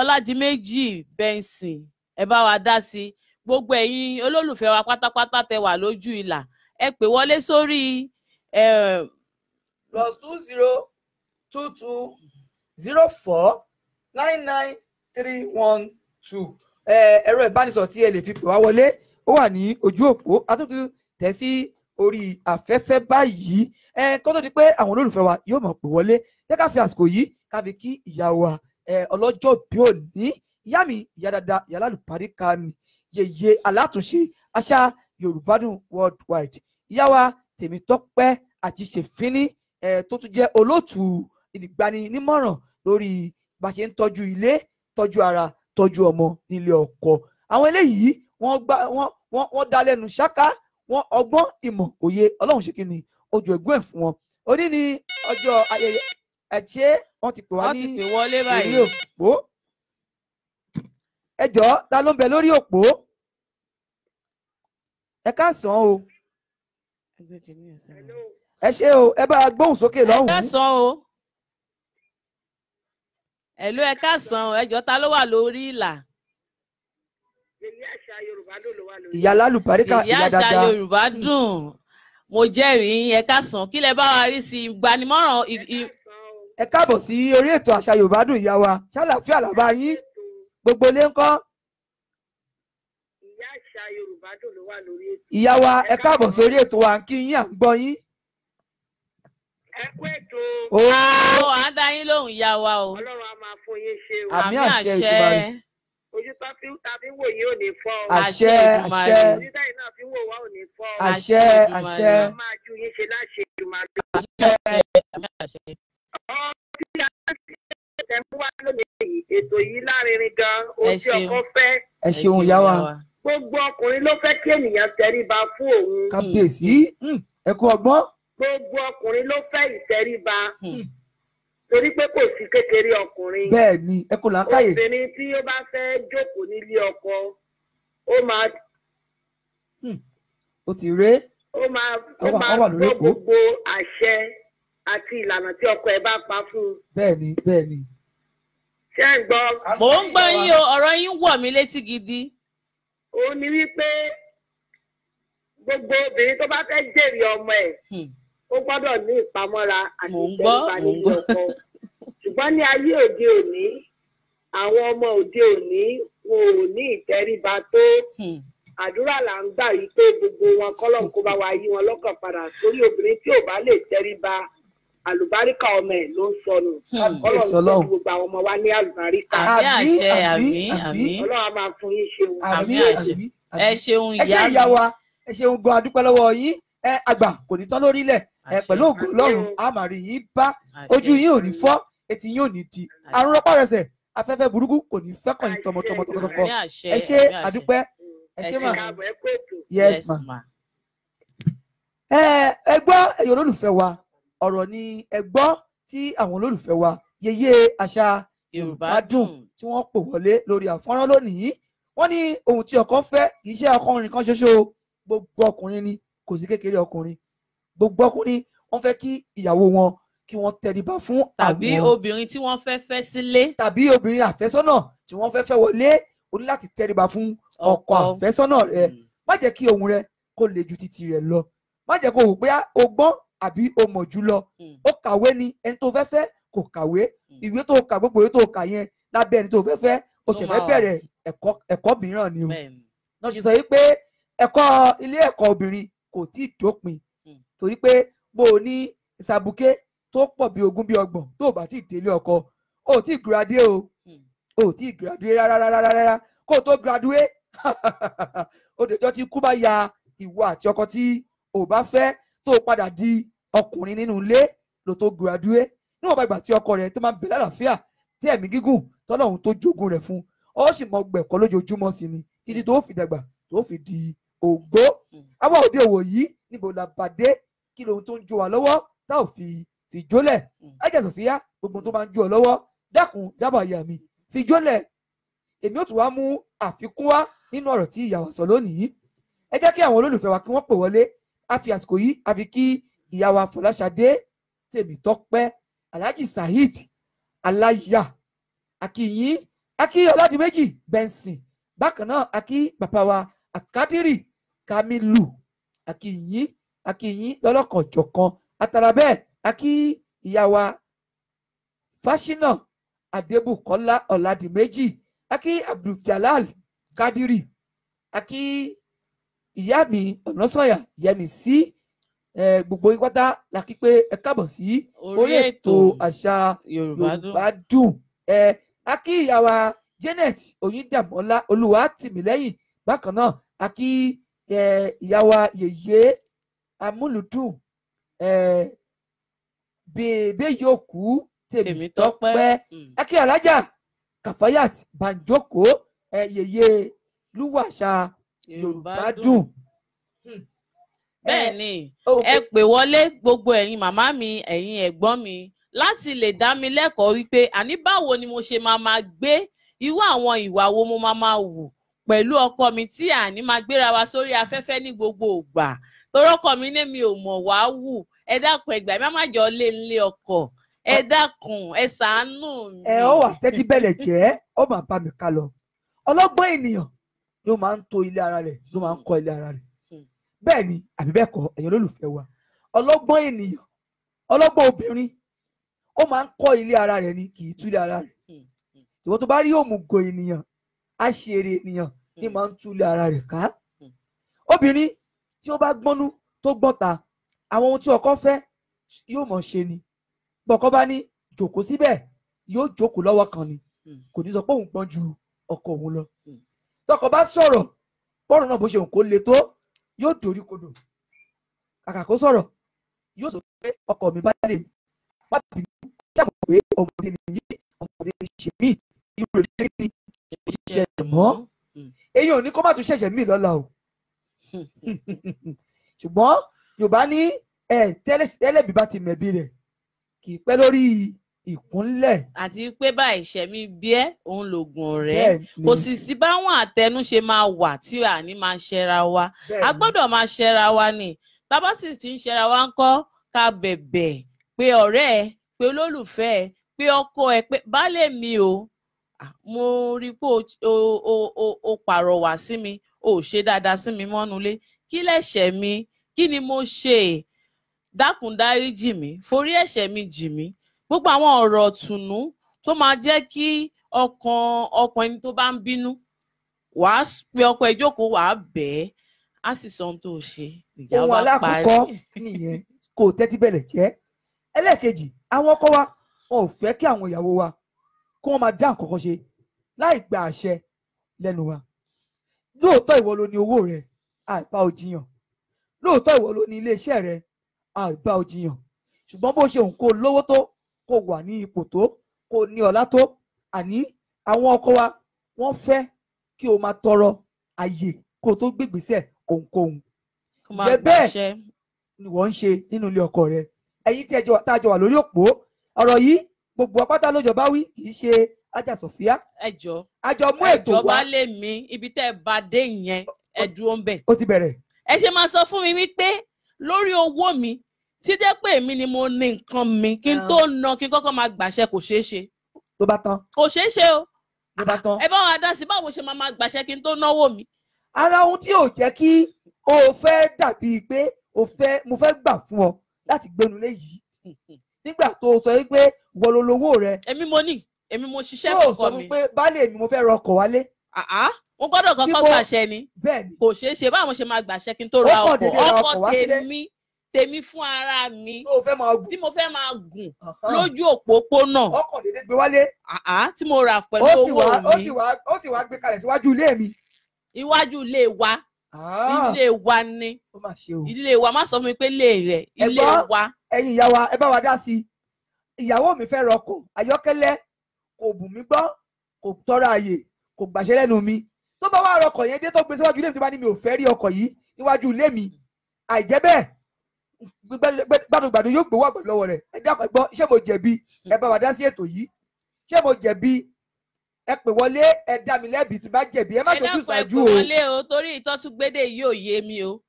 Ọládiméjì Benson, ẹ bá wa dá sí. Gbogbo ẹ̀yin olólùfẹ́ wa pátápátá tẹ wà lójú ìlà, ẹ pè wọlé sórí +202204993112. Ẹ̀rọ ìbánisọ̀rọ̀ tí ẹ lè fi pè wá wọlé ó wà ní ojú òpó, a tún ti tẹ̀ sí orí afẹ́fẹ́ báyìí. Kó tó di pé àwọn olólùfẹ́ wa yóò mọ̀ pé wọlé, jẹ́ ká fi àsìkò yìí ká fi kí ìyá wa ọlọ́jọ́ bí òní, ìyá mi, ìyá dada, ìyá lálùbáríkà ni, yèyé alátúnṣe àṣà Yorùbá Dùn worldwide. Ìyá wa Tèmítọ́pẹ́ Àjíṣefínní tó tún jẹ́ olóòtú ìgbaninímọ̀ràn lórí bá ṣe ń tọ́jú ilé, tọ́jú ara, tọ́jú ọmọ nílé ọkọ. Àwọn eléyìí wọ́n dá lẹ́nu ṣáká, wọ́n ọgbọ́n ìmọ̀ òye Ọlọ́run ṣe kí ni ojú ẹ̀gbọ́n ẹ̀ fún wọn. Òní ni ọjọ́ ayẹyẹ ẹ̀ṣẹ́ wọ́n ti pè wá ní orí òpó. Ẹ jọ̀ọ́ ta ló ń bẹ lórí òpó? Ẹ káàsán o. Ẹ ṣé o, ẹ bá gbóhùn sókè lọ́hùn. Ẹ káàsán o. Ẹ̀lú ẹ káàsán o, ẹ jọ̀ọ́ ta ló wà lórí ìlà? Ìyá lálùbáríkà, ìyá dada. Ìyá àṣà Yorùbá Dùn. Mo jẹ́rìí, ẹ káàsán. Kí lẹ bá wa rí sí ìgbanimọ̀ràn? Ẹ káàbọ̀ sí orí ètò àṣà Yorùbá Dùn ìyá wa. Ṣàlàáfíà làbá yín? Gbogbo ilé ńkọ́? Ìyá àṣà Yorùbá Dùn ló wà lórí ètò. Ìyá wa ẹ káàbọ̀ sórí ètò wa, kí yín à ń gbọ́ yín. Ẹ kú ètò. À ń dá yín lóhùn ìyá wa o. Ọlọ́run á máa fún yín ṣe o. Àmín àṣẹ Èdùmàrè. Ojú tàbí wò yín ò ní fọ́ o. Àṣẹ àṣẹ. Ojú táyì náà fi wò wá ò ní fọ́ o. Àṣẹ àṣẹ. Wọ́n máa ju yín ṣe láṣẹ Èdùmàrè. Àṣẹ. Tí a ti tẹ̀ fún wa lónìí, ètò yìí lárinrin gan, ojú ọkọ fẹ́. Ẹ ṣeun ìyá wa. Gbogbo ọkùnrin ló fẹ́ kí ènìyàn tẹríba fún òun. Kábíyèsí, ẹ kú ọgbọ́n. Gbogbo ọkùnrin ló fẹ́ ìtẹríba. Torí pé kò sí kékeré ọkùnrin. Bẹ́ẹ̀ ni, ẹ kò làákàyè. Obìnrin tí ó bá fẹ́ jókòó nílé ọkọ, ó máa. Ó ti ré. Ó máa gbọ́ gbogbo àṣẹ àti ìlànà tí ọkọ ẹ̀ bá pa fún un. Bẹ́ẹ̀ ni, bẹ́ẹ̀ ni. Ṣé ń gbọ́? Mò ń gbọ́ yín o, ọ̀rọ̀ yín wọ̀ mí létí gidi. Ó ní wípé gbogbo obìnrin tó bá fẹ́ jèrè ọmọ ẹ̀, ó gbọ́dọ̀ ní ìpamọ́ra àti ìtẹríba nílé ọkọ. Ṣùgbọ́n ní ayé òde òní, àwọn ọmọ òde òní wọn ò ní ìtẹríba tó. Àdúrà là ń gbà yí pé gbogbo wọn kọ́lọ̀ kó bá wa yí wọn lọ́kàn padà sórí obìnrin tí ò bá lè tẹríba. Àlùbáríkà ọmọ ẹ̀ ló ń sọnù. Ọlọ́run gbogbo àwọn ọmọ wa ní àlùbáríkà. Àmín àṣẹ, àmín àmín. Ọlọ́run á máa fún yín ṣeun. Àmín àṣẹ. Ẹ ṣeun ìyá mi. Ẹ ṣe ìyá wa, ẹ ṣeun gan, adúpẹ́ lọ́wọ́ yín. Àgbà kò ní tán lórílẹ̀. Pẹ̀lú ògo Ọlọ́run a máa rí yín bá. Ojú yín ò ní fọ́, etí yín ò ní di. Àrùn rọpárọsẹ̀, afẹ́fẹ́ burúkú kò ní fẹ́ kàn yín tọmọtọmọ. Ẹ ṣe àdúpẹ́. Ẹ ṣe mà. Yes ma. Ẹ gbọ́ ẹ̀yin olólùfẹ́ wa, ọ̀rọ̀ ni ẹ gbọ́ tí àwọn olólùfẹ́ wa yèyé àṣà Yorùbá Dùn tí wọ́n pò wọlé lórí àfọ́nrán lónìí. Wọ́n ní ohun tí ọkọ fẹ́ kì í ṣe ọkùnrin kan ṣoṣo, gbogbo ọkùnrin ni, kò sí kékeré ọkùnrin. Gbogbo ọkùnrin wọ́n fẹ́ kí ìyàwó wọn kí wọ́n tẹríba fún àwọn. Tàbí obìnrin tí wọ́n fẹ́ fẹ́ sílé. Tàbí obìnrin àfẹ́sọ́nà tí wọ́n fẹ́ fẹ́ wọlé o ní láti tẹríba fún ọkọ àfẹ́sọ́nà rẹ. Má jẹ́ kí ohùn rẹ kó le ju títí rẹ lọ. Má jẹ́ kó wò pé o gbọ́n àbí o mọ̀ jù lọ. Ó kàwé ni ẹni tó fẹ́ fẹ́ kò kàwé. Ìwé tó kà gbogbo ìwé tó kà yẹn lábẹ́ ẹni tó fẹ́ fẹ́ o ṣẹ̀fẹ̀ bẹ̀rẹ̀ ẹ̀kọ́ mìíràn ni o. Náà ṣe sọ yìí pé ẹ̀kọ́ ilé ẹ̀kọ́ obìnrin kò tí ì dópin torí pé bó o ní ìsàbùké tó pọ̀ bí 20 bí 30 tó o bá tí ì délé ọkọ o ò tí ì graduate o ò tí ì graduate rárá kó o tó graduate òdòjọ́ tí kú bá ya ìwọ àti ọkọ tí o bá fẹ́ tó o padà di ọkùnrin nínú ilé ló tó graduate níwọ̀n bá ìgbà tí ọkọ rẹ̀ tó máa ń bẹ lálàáfíà tí ẹ̀mí gígùn tọ́lọ́run tó jogún rẹ̀ fún ọ sì mọ gbẹ̀kọ́ lójoojúmọ́ sí ni títí tó fi dàgbà tó fi di ògbó. Àwọn òde òwò yìí níbo la bàdé kí lohun tó ń jó wa lọ́wọ́ tá ò fi jólẹ̀. Ajá Sofia gbogbo tó máa ń jó ọ lọ́wọ́ dákun dábàá ìyá mi fi jólẹ̀. Èmi ò tún wá mú àfikún wá nínú ọ̀rọ̀ tí ìyá wa sọ lónìí. Ẹ jẹ́ kí àwọn olólùfẹ́ wa kí wọ́n pè wọlé. A fi àsìkò yìí a fi kí ìyá wa Fọláṣadé Tèmítọ́pẹ́ Alhaji Saheed Aláyà akíyín akí Ọládìméjì Benson bákan náà akí bàbá wa Akadiri Kamilu akíyín lọ́lọ́kanjọ̀kan atara bẹ́ẹ̀ akí ìyá wa Fáṣínà Adébùkọ́lá Ọládìméjì akí Abduljalal Kadiri akí ìyá mi Ọ̀nàsànyà Yẹmi sí gbogbo ìpátá la kí pé ẹ káàbọ̀ sí orí ètò àṣà Yorùbá dùn. Akí ìyá wa Janet Oyíndàmọ́lá Olúwatìmílẹ́yìn bákan náà akí ìyá wa Yèyé Amúlùdùn bèbè yòókù Tèmítọ́pẹ́ akí alájà Kàfáyàt Bànjókò Yèyé Lúwàṣà Yorùbá dùn. Bẹ́ẹ̀ ni ẹ pè wọlé gbogbo ẹ̀yin màmá mi ẹ̀yin ẹ̀gbọ́n mi láti lè dá mi lẹ́kọ̀ọ́ wípé àní báwo ni mo ṣe máa gbé irú àwọn ìwà wo mo máa wù pẹ̀lú ọkọ mi tí àní máa gbéra wa sórí afẹ́fẹ́ ní gbogbo ìgbà torọ́kọ mi ní mi ò mọ̀ wá wù ẹ dákun ẹgbàá mi má jọ lé nílé ọkọ ẹ dákun ẹ ṣàánú mi. Ẹ ó wà tẹ́tí bẹ̀lẹ̀ jẹ́ ó máa bá mi ká lọ. Ọlọ́gbọ́n ènìyàn ló máa ń tò ilé ara rẹ̀ ló máa ń kọ́ ilé ara rẹ̀. Bẹ́ẹ̀ ni àbí bẹ́ẹ̀ kọ́ ẹ̀yin olólùfẹ́ wa ọlọ́gbọ́n ènìyàn ọlọ́gbọ́n obìnrin ó máa ń kọ́ ilé ara rẹ̀ ni kì í tú ilé ara rẹ̀. Ìwọ tó bá rí òmùgọ̀ ènìyàn àṣèré ènìyàn ni máa ń tú ilé ara rẹ̀ ká. Obìnrin tí ó bá gbọ́nú tó gbọ́n ta àwọn ohun tí ọkọ fẹ́ yóò mọ̀ ṣe ni bọ́kọ bá ní jòkó síbẹ̀ yóò jókòó lọ́wọ́ kan ni kò ní sọ pé òun gbọ́n ju ọkọ òun lọ. Tọkọ bá sọ̀rọ̀ bọ́ọ̀rọ̀ náà bó ṣe òun kó le tó yóò dorí kodò kàkà kó sọ̀rọ̀ yóò sọ pé ọkọ mi bá lè má bínú kí àmọ̀ pé ọmọdé nìyí ọmọdé ní ṣe mí irú rẹ̀ ṣe ní ṣẹ̀ṣẹ̀ mọ́ èyí ò ní kó má tún ṣẹ̀ṣẹ̀ mí lọ́la o ṣùgbọ́n Yorùbá ní tẹ́lẹ̀bí bá ti mẹ̀bí rẹ̀ kì í pẹ́ lórí ìkúnlẹ̀. Àti pé bá ìṣẹ̀mí bí ẹ́ òun lògùn ọ̀rẹ́ kò sì sí báwọn àtẹnúṣe máa wà tí àní máa ṣẹra wa a gbọ́dọ̀ máa ṣẹra wa ni tábà sì ti ń ṣẹra wa ń kọ́ ká bẹ̀bẹ̀ pé ọ̀rẹ́ ẹ pé olólùfẹ́ ẹ pé ọkọ ẹ pé baálé mi o mo rí i pé o pàrọwà sí mi o ṣe dáadáa sí mi mọ́nulé kí lẹ̀ṣẹ̀ mi kí ni mo ṣe dákun dáríjì mi forí ẹ̀ṣẹ̀ mi jì mí gbogbo àwọn ọ̀rọ̀ tùnú tó máa jẹ́ kí ọkàn ẹni tó bá ń bínú wàá pe ọkọ ẹ jókòó wàá bẹ́ẹ̀ á sì sọ ohun tó ṣe ìjà wa parí. Ohun alákọ̀ọ́kọ́ nìyẹn kò tẹ́tí bẹ̀lẹ̀ jẹ́. Ẹlẹ́ẹ̀kejì àwọn ọkọ wa wọn ò fẹ́ kí àwọn ìyàwó wa kí wọ́n máa dá nǹkan kan ṣe láì gba àṣẹ lẹ́nu wa. Lóòótọ́ ìwọ ló ní owó rẹ àìbá ò jiyàn lóòótọ́ ìwọ ló ní iléeṣẹ́ rẹ àìbá ò jiyàn ṣùgbọ́n bó ṣe òun kó lówó tó kó wà ní ipò tó kó ní ọlá tó àní àwọn ọkọ wa wọ́n fẹ́ kí o máa tọrọ àyè kó o tó gbégbèsè ohunkóhun. Bẹ́ẹ̀ ni wọ́n ń ṣe nínú ilé ọkọ rẹ ẹ̀yin tí tá a jọ wà lórí òpó ọ̀rọ̀ yìí gbogbo apáta lójọ bá wí kì í ṣe Ajá Sofia. Ẹjọ́ àjọ mú ètò wa ẹjọ́ bá lè mí ibi tẹ́ ẹ bá dé yẹn ẹ dúró ń bẹ̀. ó ti bẹ̀rẹ̀. Ẹ ṣe máa sọ fún mi wípé lórí owó mi tí jẹ́ pé èmi ni mo ní nǹkan mi kí n tó ná kí n kọ́kọ́ máa gbàṣẹ kò ṣeé ṣe. Tó bá tán. Kò ṣeé ṣe o ló bá tán. ẹ bá wa dá sí báwo ṣe máa gbàṣẹ kí n tó náwó mi. ara ohun tí ò jẹ́ kí o fẹ́ dàbí pé mo fẹ́ gbà fún ọ láti gbénulé yìí nígbà tó o sọ pé wọ́n lo lówó rẹ. èmi mo ṣiṣẹ́ fún ọkọ mi. tó o sọ pé baálé mi mo fẹ́ rọ ọkọ̀ wálé. mo gbọ́dọ̀ kọ́kọ́ gbàṣẹ ni. bẹ́ẹ̀ni. kò ṣeé ṣe báwo ṣe máa gbàṣẹ kí n tó ra ọkọ̀ tèmi fún ara mi tí mo fẹ́ máa gùn lójú òpópónà. ọkọ̀ dédé gbé wálé. tí mo rà pẹ̀lú owó mi. ó sì wá gbé kalẹ̀ síwájú ilé mi. iwájú ilé wa. ilé wa ni. ilé wa má sọ fún mi pé ilé rẹ̀ ilé wa. ẹ̀yin ìyá wa ẹ bá wa dá sí i ìyàwó mi fẹ́ rọkọ̀ ayọ́kẹ́lẹ́ kò bù mí gbọ́ kò tọrọ àyè kò gbàṣẹ lẹ́nu mi tó bá wà rọkọ̀ yẹn dé tó gbé síwájú ilé mi tó bá ní mi ò fẹ́ rí ọkọ̀ yìí níwájú ilé mi àìjẹ́ bẹ́ẹ̀ gbàdúgbàdú yóò gbé wà pẹ̀lú lọ́wọ́ rẹ̀ ẹ dákọ̀ gbọ́ ṣé mo jẹ̀bi ẹ bá wa dá sí ètò yìí ṣé mo jẹ̀bi ẹ pè wọlé ẹ dá mi lẹ́bi tí bá jẹ̀bi ẹ má ṣojú ṣáájú o. ẹ dákọ̀ ẹ pè wọlé o torí ìtọ́túgbédè yìí ò yé mi o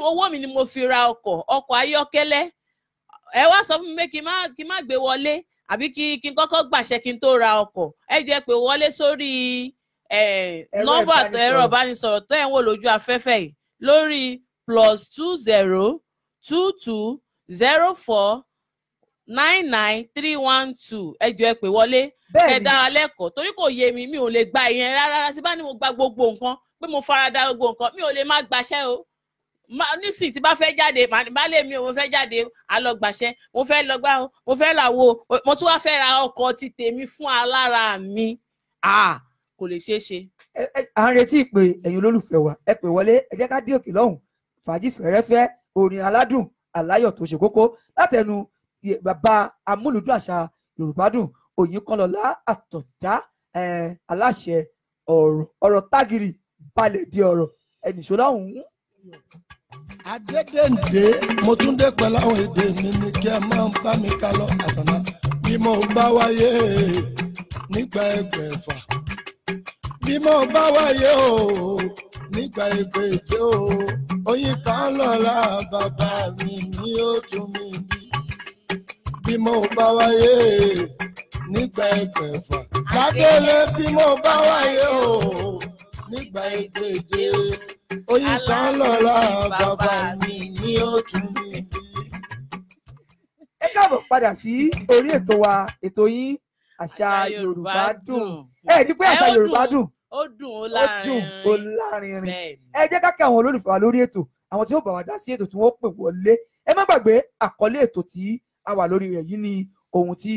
owó mi ni mo fi ra ọkọ̀ ayọ́kẹ́lẹ́ ẹ wá sọ fún mi pé kí n má gbé wọlé àbí kí n kọ́kọ́ gbàṣẹ kí n tó ra ọkọ̀ ẹ jẹ́ pé wọlé sórí nọ́mbà ẹ̀rọ ìbánisọ̀rọ̀ tó ẹ̀ ń wò lójú afẹ́fẹ́ yìí lórí +2022049931 ẹ jẹ́ pé wọlé ẹ dára lẹ́kọ̀ọ́ torí kò yé mi ò lè gba ìyẹn rárá sí bá ní mo gba gbogbo nǹkan pé mo farada gbogbo nǹkan mi ò lè má gbaṣẹ́ o nísìnyí tí bá fẹ́ jáde baálé mi ò mo fẹ́ jáde alọ́gbàṣẹ́ mo fẹ́ lọ́gbà o mo fẹ́ ra wo mo tún wá fẹ́ ra ọkọ̀ ti tèmi fún alára mi kò lè ṣeé ṣe. à ń retí ìpè ẹ̀yin olólùfẹ́ wa ẹ pè wọlé ẹ jẹ́ ká dé òkè lọ́hùn fàájì fẹ́rẹ́fẹ́ orin aládùn aláyọ̀ tó ṣe kókó látẹnu bàbá amúlùdún àṣà Yorùbá dùn Òyìnkànlọ́lá Àtàndá aláṣẹ ọ̀rọ̀ tágìrì balẹ̀ di ọ̀rọ̀ ẹnìṣó láhùn. Adédèǹdé mo tún dé pẹ̀lú àwọn èdè mi ní kí ẹ máa ń bá mi ká lọ Àtàndá bí mo bá wáyé nígbà ẹgbẹ̀fà bí mo bá wáyé o nígbà ẹgbẹ̀je o Òyìnkànlọ́lá bàbá mi ni ó tún mi bí mo bá wáyé nígbà ẹgbẹ̀fà ládélé bí mo bá wáyé o nígbà ẹgbẹ̀je Òyìnkànlọ́lá bàbá mi ni ó tún mi bí. ẹ káàbọ̀ padà sí orí ètò wa ètò yín àṣà Yorùbá dùn ẹ rí pé àṣà Yorùbá dùn ó dùn ó lárinrin ẹ jẹ́ ká kí àwọn olólùfẹ́ wa lórí ètò àwọn tí ó bá wa dá sí ètò tí wọ́n pè wọlé ẹ má gbàgbé àkọlé ètò tí a wà lórí rẹ̀ yìí ni ohun tí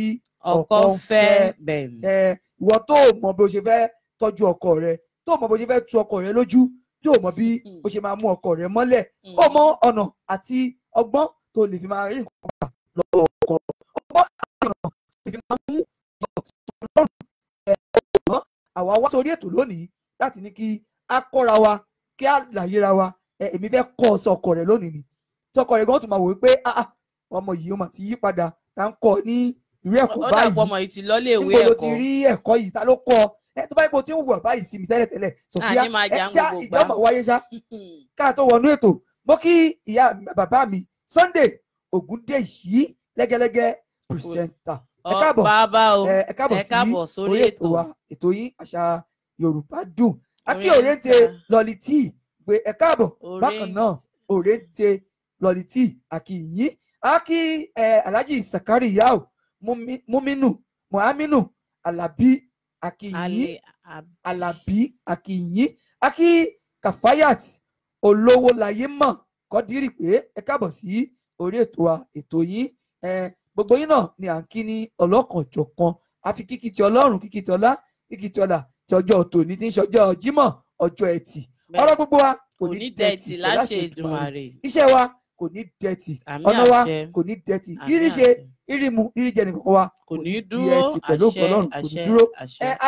ọkọ fẹ́ bẹ́ẹ̀ ìwọ tó mọ bí o ṣe fẹ́ tọ́jú ọkọ rẹ tó mọ bí o ṣe fẹ́ tu ọkọ rẹ lójú tó mọ bí o ṣe máa mú ọkọ rẹ mọ́lẹ̀ ó mọ ọ̀nà àti ọgbọ́n tó lè fi máa rí nǹkan gbà lọ́wọ́ ọkọ ọgbọ́n àti ọ̀nà lè fi máa mú ọ̀sán lọ́rùn àwa wá sórí ètò lónìí láti ní kí a kọ́ra wa kí a làyéra wa èmi fẹ́ kọ́ ọ sọ ọkọ rẹ lónìí ni tí ọkọ rẹ gan tún máa wò wípé ọmọ yìí ó mà ti yí padà tá ń kọ́ ní ìwé ẹ̀kọ́ báyìí ó dàpọ̀ ọmọ yìí ti lọ́lé ìwé níbo ló ẹ̀kọ́ ti rí ẹ̀kọ́ yìí ta ló kọ́ tó bá yẹ kó tí ń wù báyìí sí mi tẹ́lẹ̀tẹ́lẹ̀ Sofia ṣá ìjọba wáyé ṣá ká tó wọnú ètò mo kí ìyá bàbá mi Sunday Ògúndèyí lẹ́gẹ́lẹ́gẹ́ pìrìsẹ́ńtà ẹ káàbọ̀ sí orí ètò wa ètò yìí àṣà Yorùbá dùn akí òrèǹtè lọ́lítì pé ẹ káàbọ̀ bákan náà òrèǹtè lọ́lítì àkìyí akí Alhaji Sakari Yao Muminu Muhaminu Alabi Akiyi Alabi Akiyi Aki Kafayat olówó láyé mọ̀ Kọ́dírì pé ẹ káàbọ̀ sí orí ètò wa ètò yìí gbogbo yín náà ni à ń kí ní ọlọ́kanòjọ̀kan àfi kíkí ti Ọlọ́run kíkí ti ọlá kíkí ti ọlà ti ọjọ́ tòní tí ń ṣọjọ́ Jímọ̀ ọjọ́ Ẹtì ọ̀rọ̀ gbogbo wa kò ní dẹ̀tì láṣẹ Èdùmàrè iṣẹ́ wa kò ní dẹ̀tì ọ̀nà wa kò ní dẹ̀tì rírí ṣe rírí mu rírí jẹ nìkan wa kò ní dúró pẹ̀lú Ọlọ́run kò ní dúró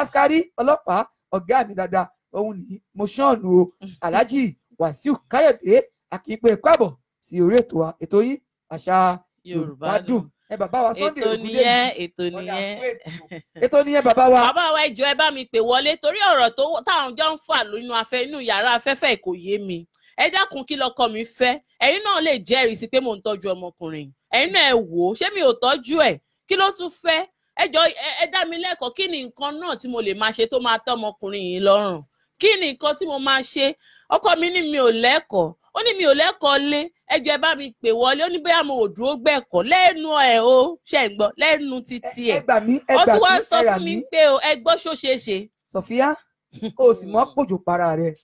askari ọlọ́pàá ọ̀gá mi dáadáa òun ní mo ṣọ́ọ̀nù o Alhaji Wàsíù Káyọ̀dé akínpé káàbọ̀ sí orí ètò wa ètò yìí àṣà Yorùbá dùn bàbá wa Sunday ètò nìyẹn bàbá wa. bàbá wa ẹ jọ̀ọ́ ẹ bá mi pè wọlé torí ọ̀rọ̀ táwọn jọ ń fà nínú yàrá afẹ́fẹ́ kò yé mi ẹ dákun kí lọkọ mi fẹ́ ẹ̀yin náà lè jẹ́rìí sí pé mò ń tọ́jú ọmọkùnrin ẹ̀yin náà ẹ wò ó ṣé mi ò tọ́jú ẹ̀ kí ló tún fẹ́ ẹjọ́ ẹ dá mi lẹ́kọ̀ọ́ kí ni nǹkan náà tí mo lè máa ṣe tó máa tọ́ ọmọkùnrin yìí lọ́rùn, kí ni nǹkan tí mo máa ṣe? Ọkọ mi ní mi ò lẹ́kọ̀ọ́, ó ní mi ò lẹ́kọ̀ọ́ lé, ẹjọ́ ẹ bá mi pè wọlé, ó ní bóyá mo ò dúró gbẹ̀kọ́ lẹ́nu ẹ̀ o, ṣe ń gbọ́ lẹ́nu títí ẹ̀. Ó tún wá ń sọ fún mi pé o ẹ gbọ́ ṣó ṣeé ṣe. Sofia, o sì mọ́ pòjò para rẹ̀.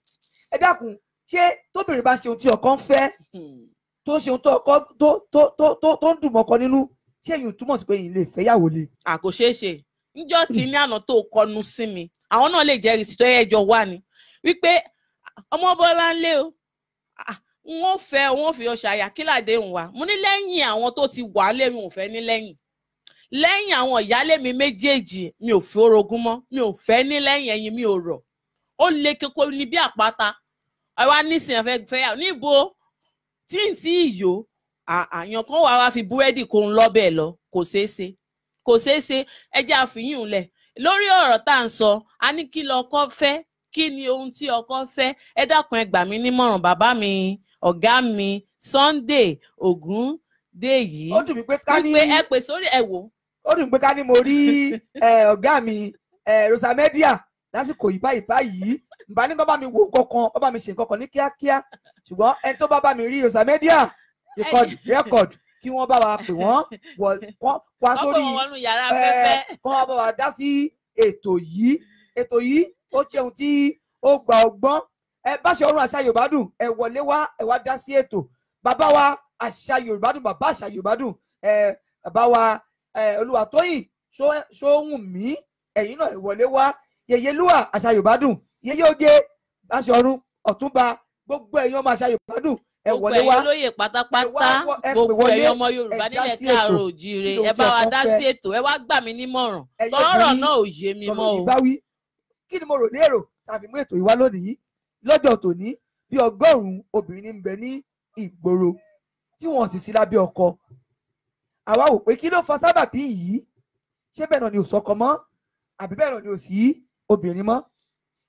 Ẹ dákun, ṣé tóbìnrin bá ṣe ohun tí ọkọ ń fẹ́ tó ṣe ohun tó ọkọ tó ń dùn mọ́kọ nínú, ṣé èyí túmọ̀ sí pé èyí lè fẹ́yàwó le? Kò ṣeé ṣe. Níjọ́ kìíní àná tó kọnu sí mi, àwọn náà lè jẹ́rìí sí tó yẹ ẹjọ́ wà ní wípé ọmọ Bọ́láńlé o, wọ́n fẹ́ wọ́n fi ọṣà àyà kílàdé ń wá. Mo ní lẹ́yìn àwọn tó ti wà lé mi ò fẹ́ ní lẹ́yìn àwọn ìyálé mi méjèèjì mi ò fi orogún mọ́, mi ò fẹ́ ní lẹ́yìn ẹ̀yìn mi ò rọ̀, ó le kókó ní bí àpáta. Àwa nísìnyí fẹ́ yà níbo tí n tí ìyó àyàn kan wà fi búrẹ́dì kó ń lọ́bẹ̀ lọ, kò ṣeé ṣe. ẹ jẹ́ àfihàn lẹ̀ lórí ọ̀rọ̀ tá à ń sọ. A ní kí lọkọ fẹ́, kí ni ohun tí ọkọ fẹ́? Ẹ dákun ẹ gbà mí nímọ̀ràn, bàbá mi, ọ̀gá mi Sunday Ògúndèyí. Ó dùn mí pé ká ní ẹ pè sórí ẹ wò. Ó dùn mí pé ká ní mo rí ọ̀gá mi Rosa Media lásìkò yìí nbà ní kó bá mi wò kankan, ó bá mi ṣe nǹkan ní kíákíá, ṣùgbọ́n ẹni tó bá mi rí Rosa Media record kí wọ́n bá wa pè wọ́n wá sórí kọ́ wá bá wa dá sí ètò yìí ó ṣe ohun tí ó gba ọgbọ́n. Báṣọ̀run Àṣà Yorùbá Dùn, ẹ wọlé wá, ẹ wá dá sí ètò. Bàbá wa Àṣà Yorùbá Dùn, bàbá Àṣà Yorùbá Dùn, bàbá wa Olúwatóyìn Ṣóhùnmí, ẹ̀yin náà ẹ wọlé wá. Yèyélúwà Àṣà Yorùbá Dùn, Yèyé Oge Báṣọ̀run Ọ̀túnba, gbogbo ẹ̀yin ọmọ Àṣà Yorùbá Dùn ẹ wọlé wá. Gbogbo ẹ̀yin olóyè pátápátá, gbogbo ẹ̀yin ọmọ Yorùbá nílẹ̀ káàárọ̀ oòjíire, ẹ bá wa dá sí ètò, ẹ wá gbà mí nímọ̀ràn, tọ́rọ̀ náà ò yé mi mọ́ o. Kí ni mo rò lérò tàbí mú ètò ìwá lónìí? Lọ́jọ́ tòní bí 100 obìnrin ń bẹ ní ìgboro tí wọ́n sì sí lábẹ́ ọkọ. Àwa wò pé kí ló fa sábàbí yìí? Ṣé bẹ́ẹ̀ náà ni ò sọkọ mọ́ àbí bẹ́ẹ̀ náà ni ò sí obìnrin mọ́?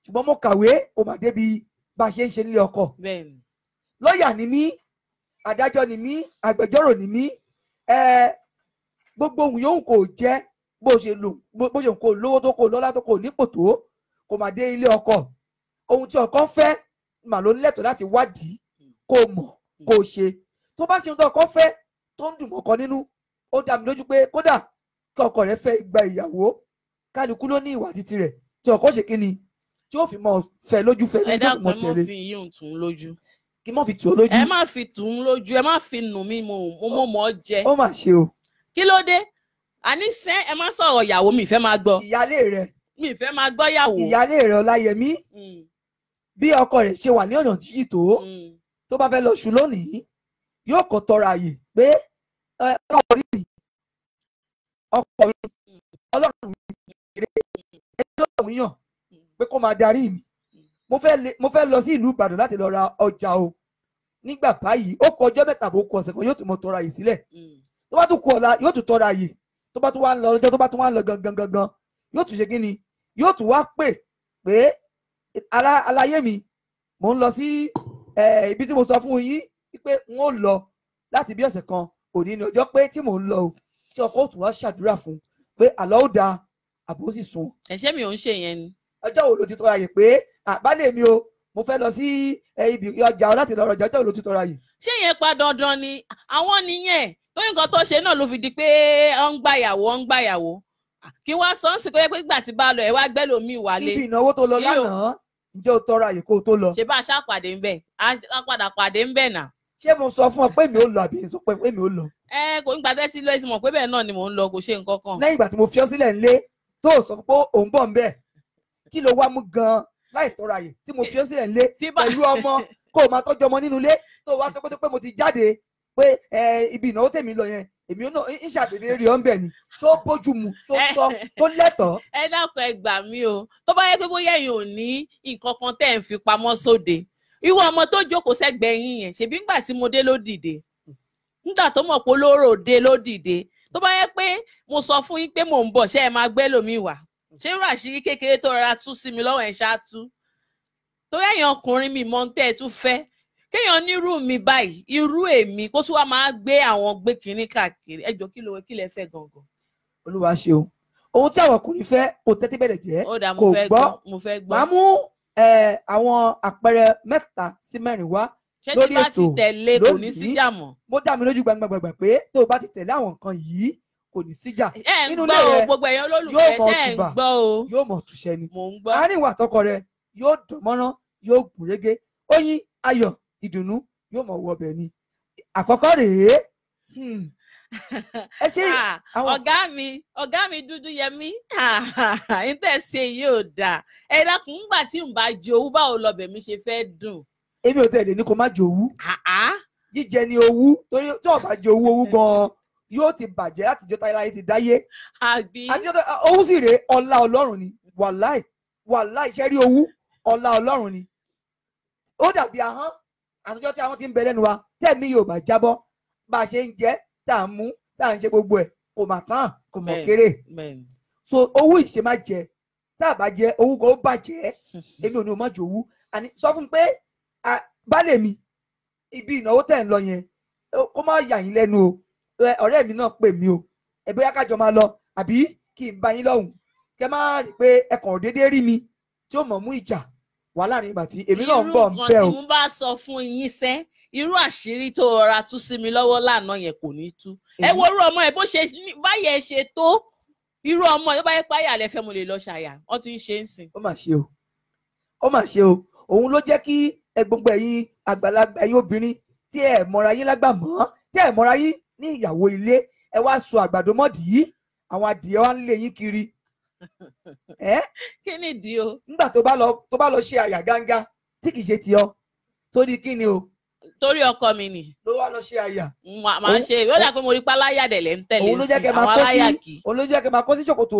Ṣùgbọ́n mo kàwé ó mà débi bá a ṣe ń ṣe nílé ọkọ. Lọ́ọ̀yà ni mí, adájọ́ ni mí, agbẹjọ́rò ni mí, gbogbo ohun yòówù kò jẹ́ bó ṣe kò lówó tó kò lọ́lá tó kò nípò tó, kò má dé ilé ọkọ. Ohun tí ọkọ fẹ́ mà ló lẹ́tọ̀ọ́ láti wádìí kó mọ̀ kó ṣe. Tó bá ṣe ohun tó ọkọ fẹ́ tó ń dùn mọ́kọ nínú, ó dá mi lójú pé kódà kí ọkọ rẹ̀ fẹ́ gba ìyàwó, kálukú ló ní ìwà títí rẹ̀ tí ọkọ ṣe kí ni tí ó fi mọ fẹ́ lójú fẹ́ lójú mọ tẹ̀lé. Ẹ dákun ẹ má fi yín tún lójú. Kí má fi tù ọ́ lójú. Ẹ má fi tún lójú, ẹ má fi nù mí mo mọ̀ ọ́ jẹ. Ó mà ṣe o. Kí ló dé? Àní sẹ́ ẹ má sọ̀rọ̀ ìyàwó mi ìfẹ́ máa gbọ́. Ìyálé rẹ̀. Mi ìfẹ́ máa gbọ́ ìyàwó. Ìyálé rẹ̀ Ọláyẹmí. Bí ọkọ rẹ̀ ṣe wà ní ọ̀nà jíjì tó bá fẹ́ lọ ṣù lónìí yóò kọ́ tọrọ àyè pé ọkọ mi Ọlọ́run mi ẹjọ́ òun yàn pé kó máa darí mi. Mo fẹ́ lọ sí ìlú Ìbàdàn láti lọ ra ọjà o. Nígbà báyìí ó kọ ọjọ́ mẹ́ta bó kọ ọ̀sẹ̀ kan yóò tún mọ tọrọ àyè sílẹ̀. Tó bá tún kú ọ̀la yóò tún tọrọ àyè. Tó bá tún wá ń lọ ọjọ́ tó bá tún wá ń lọ gangan yóò tún ṣe kí ni? Yóò tún wá pè pé aláyé mi mò ń lọ sí ibi tí mo sọ fún yín pé n ó lọ láti bí ọ̀sẹ̀ kan, òní ni ọjọ́ pé tí mò ń lọ o, tí ọkọ ó tún wá ṣàdúrà fún pé àlọ́ ó da àbò sì sùn. Ẹ̀ṣẹ̀ mi ò ń ṣe yẹn ni. Ọjọ́ wo ló ti tọrọ àyè pé àbálẹ̀ mi o mo fẹ́ lọ sí ibi ọjà láti lọ rọjà, ọjọ́ wo ló ti tọrọ àyè? Ṣé yẹn pa dandan ni? Àwọn nìyẹn tó nǹkan tó ṣe náà ló fi di pé ó ń gbàyàwó kí wá sọ ń sìn kó yẹ pé gbà tí bá lọ ẹ wá gbẹ́ lómi wálé. Ibi ìnáwó tó lọ lánàá ǹjẹ́ o tọrọ àyè kó o tó lọ? Ṣé bá a ṣàpàdé ń bẹ̀? A padà pàdé ń bẹ̀ náà. Ṣé mo sọ fún ọ pé mi ò lọ àbí sọ pé mi ò lọ? Kò ń gbàtẹ́ tí lóye ti mọ̀ pé bẹ́ẹ̀ náà ni mò ń lọ, kò ṣe nǹkan kan. Lẹ́yìn ìgbà tí mo fi ọ́ sílẹ̀ ńlé tó sọ pé òun bọ̀ ń bẹ̀, kí ló wá mú gan-an láì tọrọ àyè tí mo fi ọ́ sílẹ̀ ńlé pẹ̀lú ọmọ kó o máa tọ́jú ọmọ nínú ilé tó wá sọ pé mo ti jáde pé ibi ìnáwó tèmi lọ yẹn èmi ò náà ń ṣàdédé rí ọ́ ń bẹ̀ ni tó bójú mu tó tọ́ tó lẹ́tọ̀ọ́. Ẹ dákun ẹ gbà mí o, tó bá yẹ pé bóyá ẹ̀yin ò ní nǹkan kan tẹ́ ń fi pamọ́ sóde, irú ọmọ tó jókòó sẹ́gbẹ̀ẹ́ yín yẹn ṣebí ńgbà tí mo dé ló dìde, nígbà tó mọ̀ pé olóró dé ló dìde. Tó bá yẹ pé mo sọ fún yín pé mò ń bọ̀ ṣé ẹ máa gbẹ́ lómi wá? Ṣé irú àṣírí kékeré tó rọra tú sí mi lọ́wọ́ ẹ̀ ṣáá tú? Tó yẹ ẹ̀yin ọkùnrin mi mọ̀ ń tẹ́ ẹ tún fẹ́ kéèyàn nírú mi báyìí, irú èmi kó tún wá máa gbé àwọn gbé kínní káàkiri. Ẹ jọ̀ọ́ kí lẹ fẹ́ gangan? Olúwa ṣeun, ohun tí àwọn ọkùnrin fẹ́ kò tẹ́tí bẹ̀rẹ̀ jẹ́ kò gbọ́ máa mú àwọn àpẹẹrẹ 3 sí 4 wá lórí ètò lónìí. Mo dá mi lójú gbàgbàgbà pé tó o bá ti tẹ̀lé àwọn nǹkan yìí kò ní síjà nínú ilé rẹ, yóò mọ̀ túṣẹ́ ni. Àárín ìwà àtọkọ rẹ yóò dán mọ́rán, yóò gún régé, oyin ayọ̀ ìdùnnú yóò mọ̀ wọ ọbẹ̀ ni. Àkọ́kọ́ rèé ẹ ṣe ọ̀gá mi dúdú yẹmí ìtẹ̀sẹ̀ yóò dà ẹ dákun ńgbà tí n bá jowú báwo lọbẹ̀ mi ṣe fẹ́ dùn. Èmi ò tẹ̀lé ní kó má jowú, jíjẹ ni owú, torí tí o bá jẹ owú gan-an yóò ti bàjẹ́ láti jọ́ táyé ti dáyé. Owú sì rèé ọlá Ọlọ́run ni, wàláì ṣe rí owú ọlá Ọlọ́run ni. Ó dàbí ahọ́n àtijọ́ tí ahọ́n ti ń bẹ lẹ́nu wa tẹ̀mí yóò bá jábọ́ bá a ṣe ń jẹ tá à ń mú tá à ń ṣe gbogbo ẹ̀ kò mà tán kò mọ̀ kéré. So owú ìṣe má jẹ, tá a bá jẹ owú kan ó bàjẹ́. Èmi ò ní o má jẹ owú. Àní sọ fún pé baálé mi ibi ìnáwó tẹ̀ ń lọ yẹn kó má yà yín lẹ́nu o, ọ̀rẹ́ mi náà pè mí o, bóyá kájọ máa lọ àbí kí n bá yín lọ́hùn, kẹ má rí pé ẹ kàn déédéé rí mi tí ó mọ̀ mú ìjà wà láàrin ìgbà tí èmi náà ń bọ̀ ń bẹ́ o. irú nǹkan tí mo bá sọ fún yín sẹ́, irú àṣírí tó rọra tú sí mi lọ́wọ́ lánàá yẹn kò ní tú. Ẹ wo irú ọmọ ẹ bó ṣe báyẹ̀ ṣe tó, irú ọmọ ẹ tó bá yẹ páyà lẹ́fẹ̀ẹ́ mo lè lọ ṣàyà wọ́n ti ń ṣe ń sìn. Ó mà ṣe o òun ló jẹ́ kí gbogbo ẹ̀yin àgbàlagbà ẹ̀yin obìnrin tí ẹ mọ̀ra yín lágbà mọ́, tí ẹ mọ̀ra yín ní ìyàwó ilé, ẹ wá sọ àgbàdo mọ́dì yìí, àwọn adìyẹ wa ń lé yín kiri. Kí ni ìdí o? Nígbà tó bá lọ ṣe àyà gángá tí kì í ṣe tiọ́, torí kí ni o? Torí ọkọ mi ni. Ló wá lọ ṣe àyà. Màá ṣe ìwé ọ̀dà pé mo rí páláyà dẹ̀ lẹ́ ń tẹ̀lé sí àwọn aláyà kì. Òun ló jẹ́ kí n máa kó sí ṣòkòtò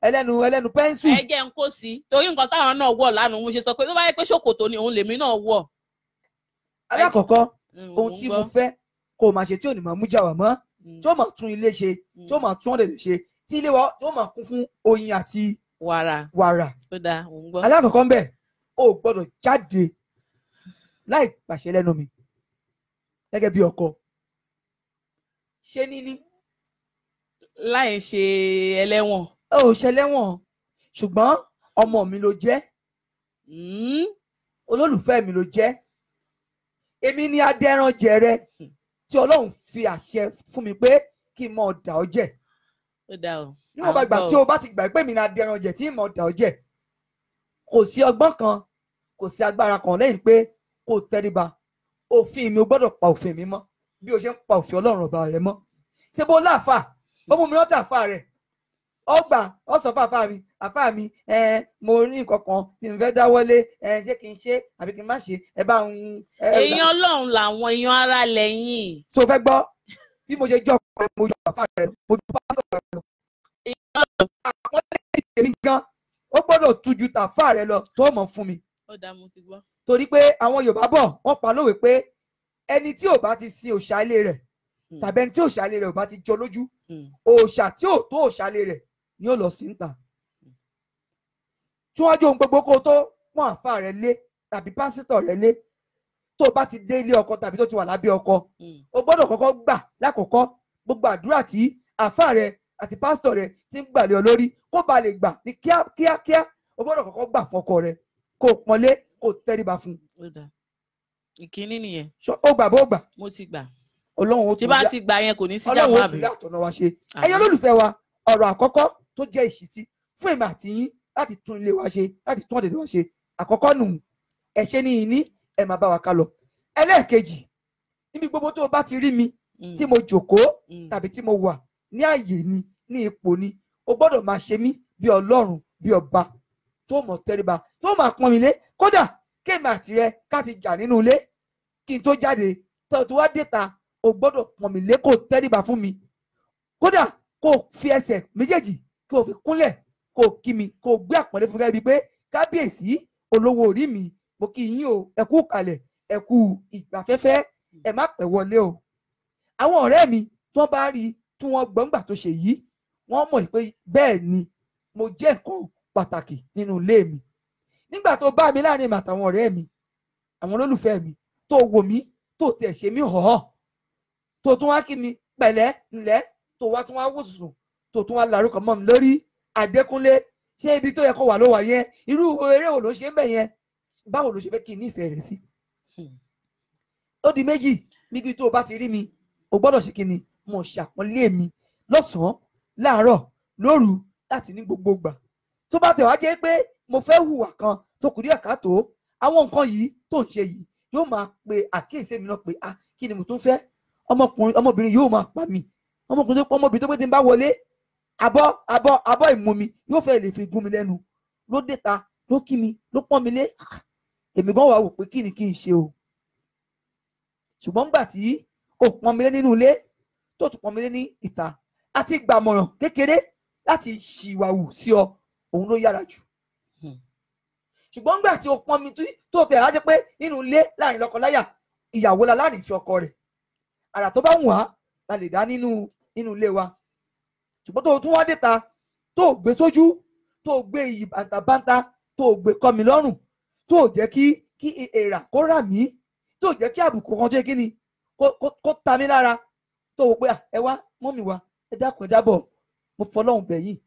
ẹlẹ́nu pẹ́ńsù. Ẹ jẹ́ n kó sí torí nǹkan táwọn náà wọ̀ lánàá mo ṣe sọ pé tó bá yẹ pé ṣòkòtò ni òun lèmi náà wọ̀. Alákọ̀ọ́kọ́ ohun tí mo fẹ́ kó o máa ṣe tí ò ní máa mú jà wá mọ́, tí ó máa tún ilé ṣe, tí ó máa tún ọ̀dẹ̀ ṣe, tí ilé wa tó máa kún fún oyin àti wàrà. Alákọ̀ọ́kọ́ ń bẹ̀ o gbọ́dọ̀ jáde láì pàṣẹ lẹ́nu mi gẹ́gẹ́ bí ọkọ. Ṣé níní láì ṣe ẹlẹ́wọ̀n. Ó ṣe ẹlẹ́wọ̀n ṣùgbọ́n ọmọ mi ló jẹ́, olólùfẹ́ mi ló jẹ́, èmi ni adẹ́ran jẹrẹ tí Ọlọ́run fi àṣẹ fún mi pé kí n mọ̀ dà ọ́ jẹ. Níwọ̀n bá gbà tí o bá ti gbà pé mi ni adẹ́ran jẹ tí n mọ̀ dà ọ́ jẹ, kò sí ọgbọ́n kan kò sí agbára kan lẹ́yìn pé kò tẹríba. Òfin mi ò gbọ́dọ̀ pa òfin mi mọ́ bí o ṣe ń pa òfin Ọlọ́run ọba rẹ mọ́. Ṣé bó láàfà ó mú mi rántí àfà rẹ̀, ó gbà ó sọ fún àfà mi mo ní nǹkan kan tí n fẹ́ dáwọ́lé, ṣé kí n ṣe àbí kí n má ṣe, ẹ bá ń. Èèyàn Ọlọ́run làwọn èèyàn ara lẹ́yìn. So fẹ́ gbọ́ bí mo ṣe jọ pé mo jọ àfà rẹ̀ mo jọ pásítọ̀ rẹ̀ lọ. Àwọn ẹlẹ́sìn tèmi gan ó gbọ́dọ̀ tú ju tàfà rẹ̀ lọ tó mọ̀ fún mi. Ó dá mo ti gbọ́. Torí pé àwọn Yorùbá bọ̀ wọ́n pa lówe pé ẹni tí ò bá ti sin òòṣà ilé rẹ̀ tàbí ẹni tí òòṣà ilé rẹ̀ ò bá ti jọ lójú, òòṣà tí ò tó òòṣà ilé rẹ̀ ni ó lọ sí ń tà. Tí wọ́n jó ohun gbogbo kó tó pọ́n àfà rẹ̀ lé tàbí pásítọ̀ rẹ̀ lé, tó bá ti dé ilé ọkọ tàbí tó ti wà lábẹ́ ọkọ, o gbọ́dọ̀ kọ́kọ́ gbà lákọ̀ọ́kọ́ gbogbo àdúrà tí àfà rẹ̀ àti pásítọ̀ rẹ̀ ti ń gbà lé ọ lórí kó ba lè gbà ní kíákíá. O gbọ́dọ̀ kọ́kọ́ gbà fọ́kọ rẹ̀ kó pọ́nlé kó tẹríba fún. Ìkíní nìyẹn. Ó gbà bó gbà. Mo ti gbà. Ọlọ́run ó tí bá ti gbà yẹn kò ní sí jàmbá Ọlọ́run ó tún lé àtọ̀nà wa ṣe. Ẹ̀yin olólùfẹ́ wa, ọ̀rọ̀ àkọ́kọ́ tó jẹ́ ìṣítí fún èmi àti yín láti tún ilé wa ṣe, láti tún ọ̀dẹ̀dẹ̀ wa ṣe. Àkọ́kọ́ nù ẹ ṣe ní ìní ẹ máa bá wa ká lọ. Ẹlẹ́ẹ̀kejì, níbi gbogbo tó o bá ti rí mi tí mo jòkóó tàbí tí mo wà ní àyè ni ní ipò ni, o gbọ́dọ̀ máa ṣe mí bí Ọlọ́run bí ọba tó mọ̀ tẹríba tó máa pọ́n mi lé. Kódà kéèmì àti rẹ ká ti jà nínú ilé kí n tó jáde tó wá déta, o gbọ́dọ̀ pọ́n mi lé kó tẹríba fún mi. Kódà kó fi ẹsẹ̀ méjèèjì kó fi kúnlẹ̀ kó kí mi kó gbé àpọ́nlé fún mi gẹ́gẹ́ bíi pé kábíyèsí olówó orí mi, mo kí yín o, ẹ kú kalẹ̀ ẹ kú ìgbafẹ́fẹ́, ẹ má pẹ́ wọlé o. Àwọn ọ̀rẹ́ mi tó bá rí tí wọ́n gbọ́ngbà tó ṣe yìí, wọ́n mọ̀ pé bẹ́ẹ̀ ni mo jẹ́ nǹkan pàtàkì nínú ilé mi. Nígbà tó bá mi láàrin mi àtàwọn ọ̀rẹ́ mi, àwọn olólùfẹ́ mi, tó wò mí tó tiẹ̀ ṣe mí họ̀ọ́, tó tún wá kí mi pẹ̀lẹ́ ńlẹ́, tó wá tún wá wò sùsùn, tó tún wá larúkọ mọ́ mi lórí, Adékúnlé ṣé ibi tó yẹ kó wà ló wà yẹn, irú eré wo ló ṣe ń bẹ̀ yẹn, báwo ló ṣe fẹ́ kí n nífẹ̀ẹ́ rẹ̀ sí. Ó di méjì, níbi tó o bá ti rí mi o gbọ́dọ̀ ṣe kí ni, mo ṣàpọ́nlé mi lọ́sàn-án láàárọ̀ lóru láti ní gbogbo ìgbà. Tó bá tẹ̀ wá jẹ́ pé mo fẹ́ hùwà kan tó kù díẹ̀ káàtó, àwọn nǹkan yìí tó ń ṣe yìí yóò máa pe àkíyèsí mi náà pé kí ni mo tún fẹ́, ọmọbìnrin yóò máa pa mi, ọmọbìnrin tó pé tí n bá wọlé abọ́ ìmú mi yóò fẹ́ lè fi gún mi lẹ́nu, ló dé ta ló kí mi ló pọ́n mi lé. Èmi gan wà wò pé kí ni kí n ṣe o. Ṣùgbọ́n nígbà tí ó pọ́n mi lé nínú ilé tó tún pọ́n mi lé ní ìta, àti gbàmọ̀ràn kékeré láti ṣìwàwù sí ọ, òun ló yára jù. Ṣùgbọ́n nígbà tí ó pọ́n mi tó tẹ̀ lájẹ́ pé nínú ilé láàrin lọ́kọláya, ìyàwó la láàrin fi ọkọ rẹ̀, àrà tó bá wù wá la lè dá nínú ilé wa. Ṣùgbọ́n tó tún wá dé ta tó gbé sójú, tó gbé iyì bàǹtàbàǹtà, tó gbé kọ́ mi lọ́rùn, tó jẹ́ kí èèrà kó rà mí, tó jẹ́ kí àbùkù kan jẹ́ kí ni kó ta mí lára, tó wò pé ẹ wá mọ́mì wa, ẹ dákun ẹ dábọ̀, mo fọlọ́hun bẹ̀ yín,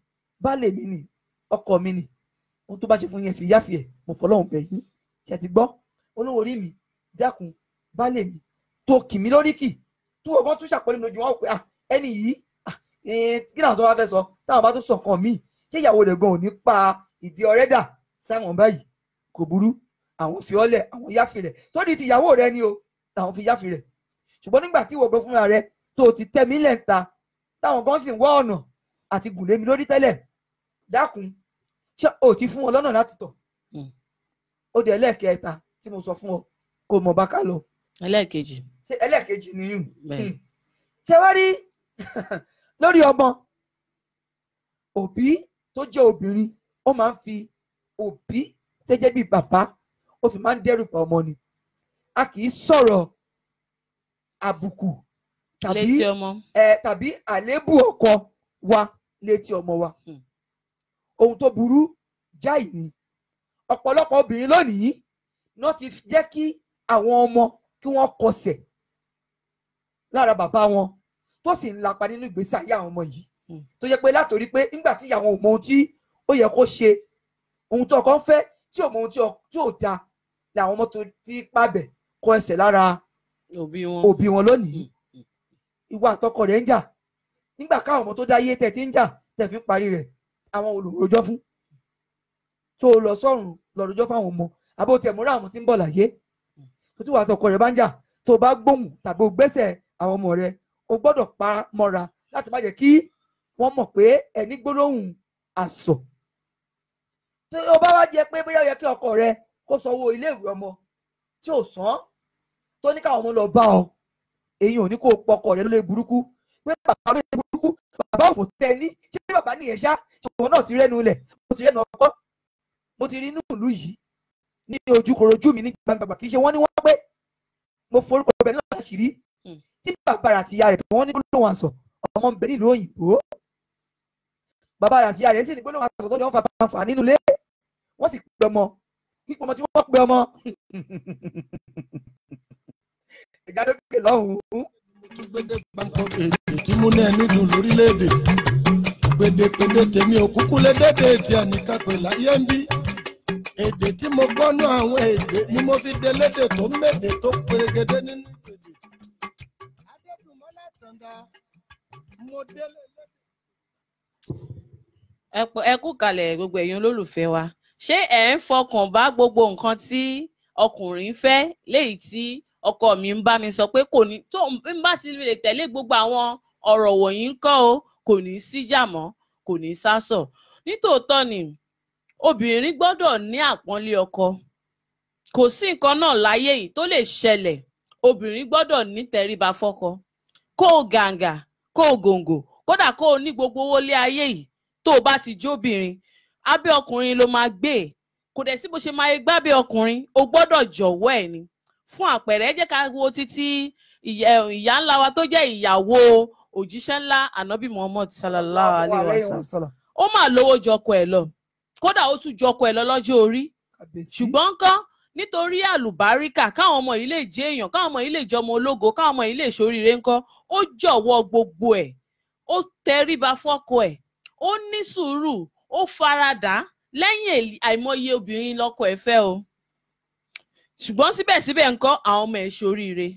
baálé mi ni, ọkọ mi ni, ohun tó bá ṣe fún yín fi yáfi ẹ̀, mo fọlọ́hun bẹ̀ yín, ṣe ti gbọ́, olówó orí mi, dákun baálé mi, tó kì mí lórí kì, tó ọgbọ́n tún ṣàpọ́nlé lójú wọn pé ẹni yìí kí náà tó wá fẹ́ sọ, táwọn bá tó sọ nǹkan míì, ṣé ìyàwó rẹ̀ gan ò ní pa ìdí ọ̀rẹ́ dà sáwọn báyìí, kò burú, àwọn fi ọ́lẹ̀, àwọn yáfi rẹ̀, tó di ti ìyàwó rẹ̀ ni o, àwọn fi yáfi rẹ̀. Ṣùgbọ́n nígbà tí ìwọ gbé fúnra rẹ̀ tó ti tẹ́ mi lẹ́ǹta, táwọn gan sì ń wá ọ̀nà àti gùn lé mi lórí tẹ́lẹ̀, dákun ṣé o ti fún wọn lọ́nà láti tọ̀? Ó di ẹlẹ́ẹ̀kẹta tí mo sọ fún ọ kó mọ̀ bá ká lọ. Ẹlẹ́ẹ̀kejì. Ṣé ẹlẹ́ẹ̀kejì nìyún? Ṣé wá rí lórí ọmọ, òbí tó jẹ́ obìnrin ó máa ń fi òbí tẹ́jẹ́ bíi bàbá ó fi máa ń dẹ́rù bà ọmọ ni. A kì í sọ̀rọ̀ àbùkù tàbí àléébù ọkọ wa létí ọmọ wa. Ohun tó burú jáì ni. Ọ̀pọ̀lọpọ̀ obìnrin lónìí náà ti jẹ́ kí àwọn ọmọ kí wọ́n kọsẹ̀ lára bàbá wọn, tó sì ń lapa nínú ìgbésí ayé àwọn ọmọ yìí, tó yẹ pé látòrí pé nígbà tí ìyàwó ò mọ ohun tí ó yẹ kó ṣe, ohun tó ọkọ ń fẹ́ tí ò mọ ohun tí ò da, làwọn ọmọ tó ti pàbẹ̀ kọ ẹsẹ̀ lára òbí wọn lónìí. Ìwà àtọkọ rẹ̀ ń jà, nígbà káwọn ọmọ tó dáyé tẹ̀ tí ń jà tẹ̀ fi ń parí rẹ̀, àwọn olùrojọ́ fún tó lọ sọ́run lọ rojọ́ fáwọn ọmọ, àbó tẹ̀ múra àwọn tí ń bọ̀ láyé, tó tí wà àtọkọ rẹ̀ bá ń jà, tó bá gbóhùn tàbí ó gbẹ́sẹ̀ àwọn ọmọ rẹ̀, o gbọ́dọ̀ pa mọ́ra láti má jẹ́ kí wọ́n mọ̀ pé ẹni gbólóhùn àsọ̀. Tí o bá wá jẹ pé bóyá ó yẹ kí ọkọ rẹ kó sanwó iléèwé ọmọ tí ò san, tó ní káwọn ọmọ lọ bá ọ, èyí ò ní kó pọkọ rẹ lórí burúkú pé bàbá lórí burúkú, bàbá òfò tẹ ní, ṣé bàbá nìyẹn ṣá, ṣùgbọ́n náà ti rẹ́nu ilẹ̀, mo ti rẹ́nu ọkọ, mo ti rí inú ìlú yìí ní ojúkorojú mi ní gbàgbà, kì í ṣe wọ́n ní wọ́n pé mo forúkọ ọbẹ̀ náà láṣìírí, tí bàbá rẹ̀ àti ìyá rẹ̀ wọ́n ní gbólóhùn àsọ̀, ọmọ ń bẹ nílùú òyìnbó, bàbá rẹ̀ àti ìyá rẹ̀ sì ní gbólóhùn àsọ̀ tó ní wọ́n fà nínú ilé, wọ́n sì pe ọmọ, kíkọ́ ọmọ tí wọ́n pe ọmọ ìjádókè lọ́hùn-ún. Gbèdé gbàǹkọ èdè tí mo ní ẹni dùn lórílẹ̀‐èdè, gbèdégbèdé tèmi ò kúkú lé dédé tí ẹnìkan pè láyé ń bí. Èdè tí mo gbọ́ nú àwọn èdè ni mo fi dé lédè tó méde tó pérégedé nínú ìpèdè. Adédùnmọ́lá Tàndá mo délé lédè. Ẹ kú kalẹ̀ gbogbo ẹ̀yin olólùfẹ́ wa. Ṣé ẹ̀ ń fọkàn bá gbogbo nǹkan tí ọkùnrin fẹ́, léyìí tí ọkọ mi ń bá mi sọ pé kò ní, tó ń bá ti lè tẹ̀lé gbogbo àwọn ọ̀rọ̀ wọ̀nyí ń kọ́ o, kò ní síjà mọ́, kò ní sásọ̀. Nítòótọ́ ni obìnrin gbọ́dọ̀ ní àpọ́nlé ọkọ. Kò sí nǹkan náà láyé yìí tó lè ṣẹlẹ̀, obìnrin gbọ́dọ̀ ní tẹríba fọ́kọ. Kó o gàǹgà, kó o gòǹgò, kódà kó o ní gbogbo owó lé ayé yìí, tó o bá ti jóbìnrin, abẹ́ ọkùnrin ló máa gbé. Kò dẹ̀ sí bó ṣe máa gbábẹ́ ọkùnrin, o gbọ́dọ̀ jọ̀wọ́ ẹ̀ ni. Fún àpẹẹrẹ, ẹ jẹ́ ká wo títí ìyá ńlá wa tó jẹ́ ìyàwó òjíṣẹ́ ńlá ànábì Muhammad sallallahu alayhi wa sallam. Ó mà lówó jọkọ ẹ̀ lọ, kódà ó tún jọkọ ẹ̀ lọ lọ́jọ́ orí. Ṣùgbọ́n ńkọ́, nítorí àlùbáríkà, káwọn ọmọ yìí lè jẹ́ èèyàn, káwọn ọmọ yìí lè jọmọ ológo, káwọn ọmọ yìí lè ṣoríire ńkọ́, ó jọ̀wọ́ gbogbo ẹ̀, ó tẹríba fọ́kọ ẹ̀, ó ní sùúrù, ó faradà lẹ́yìn àìmọye obìnrin lọ́kọ ẹ̀ fẹ́ o ṣùgbọ́n síbẹ̀síbẹ̀ ńkọ́ àwọn ọmọ ẹ̀ ṣoríire.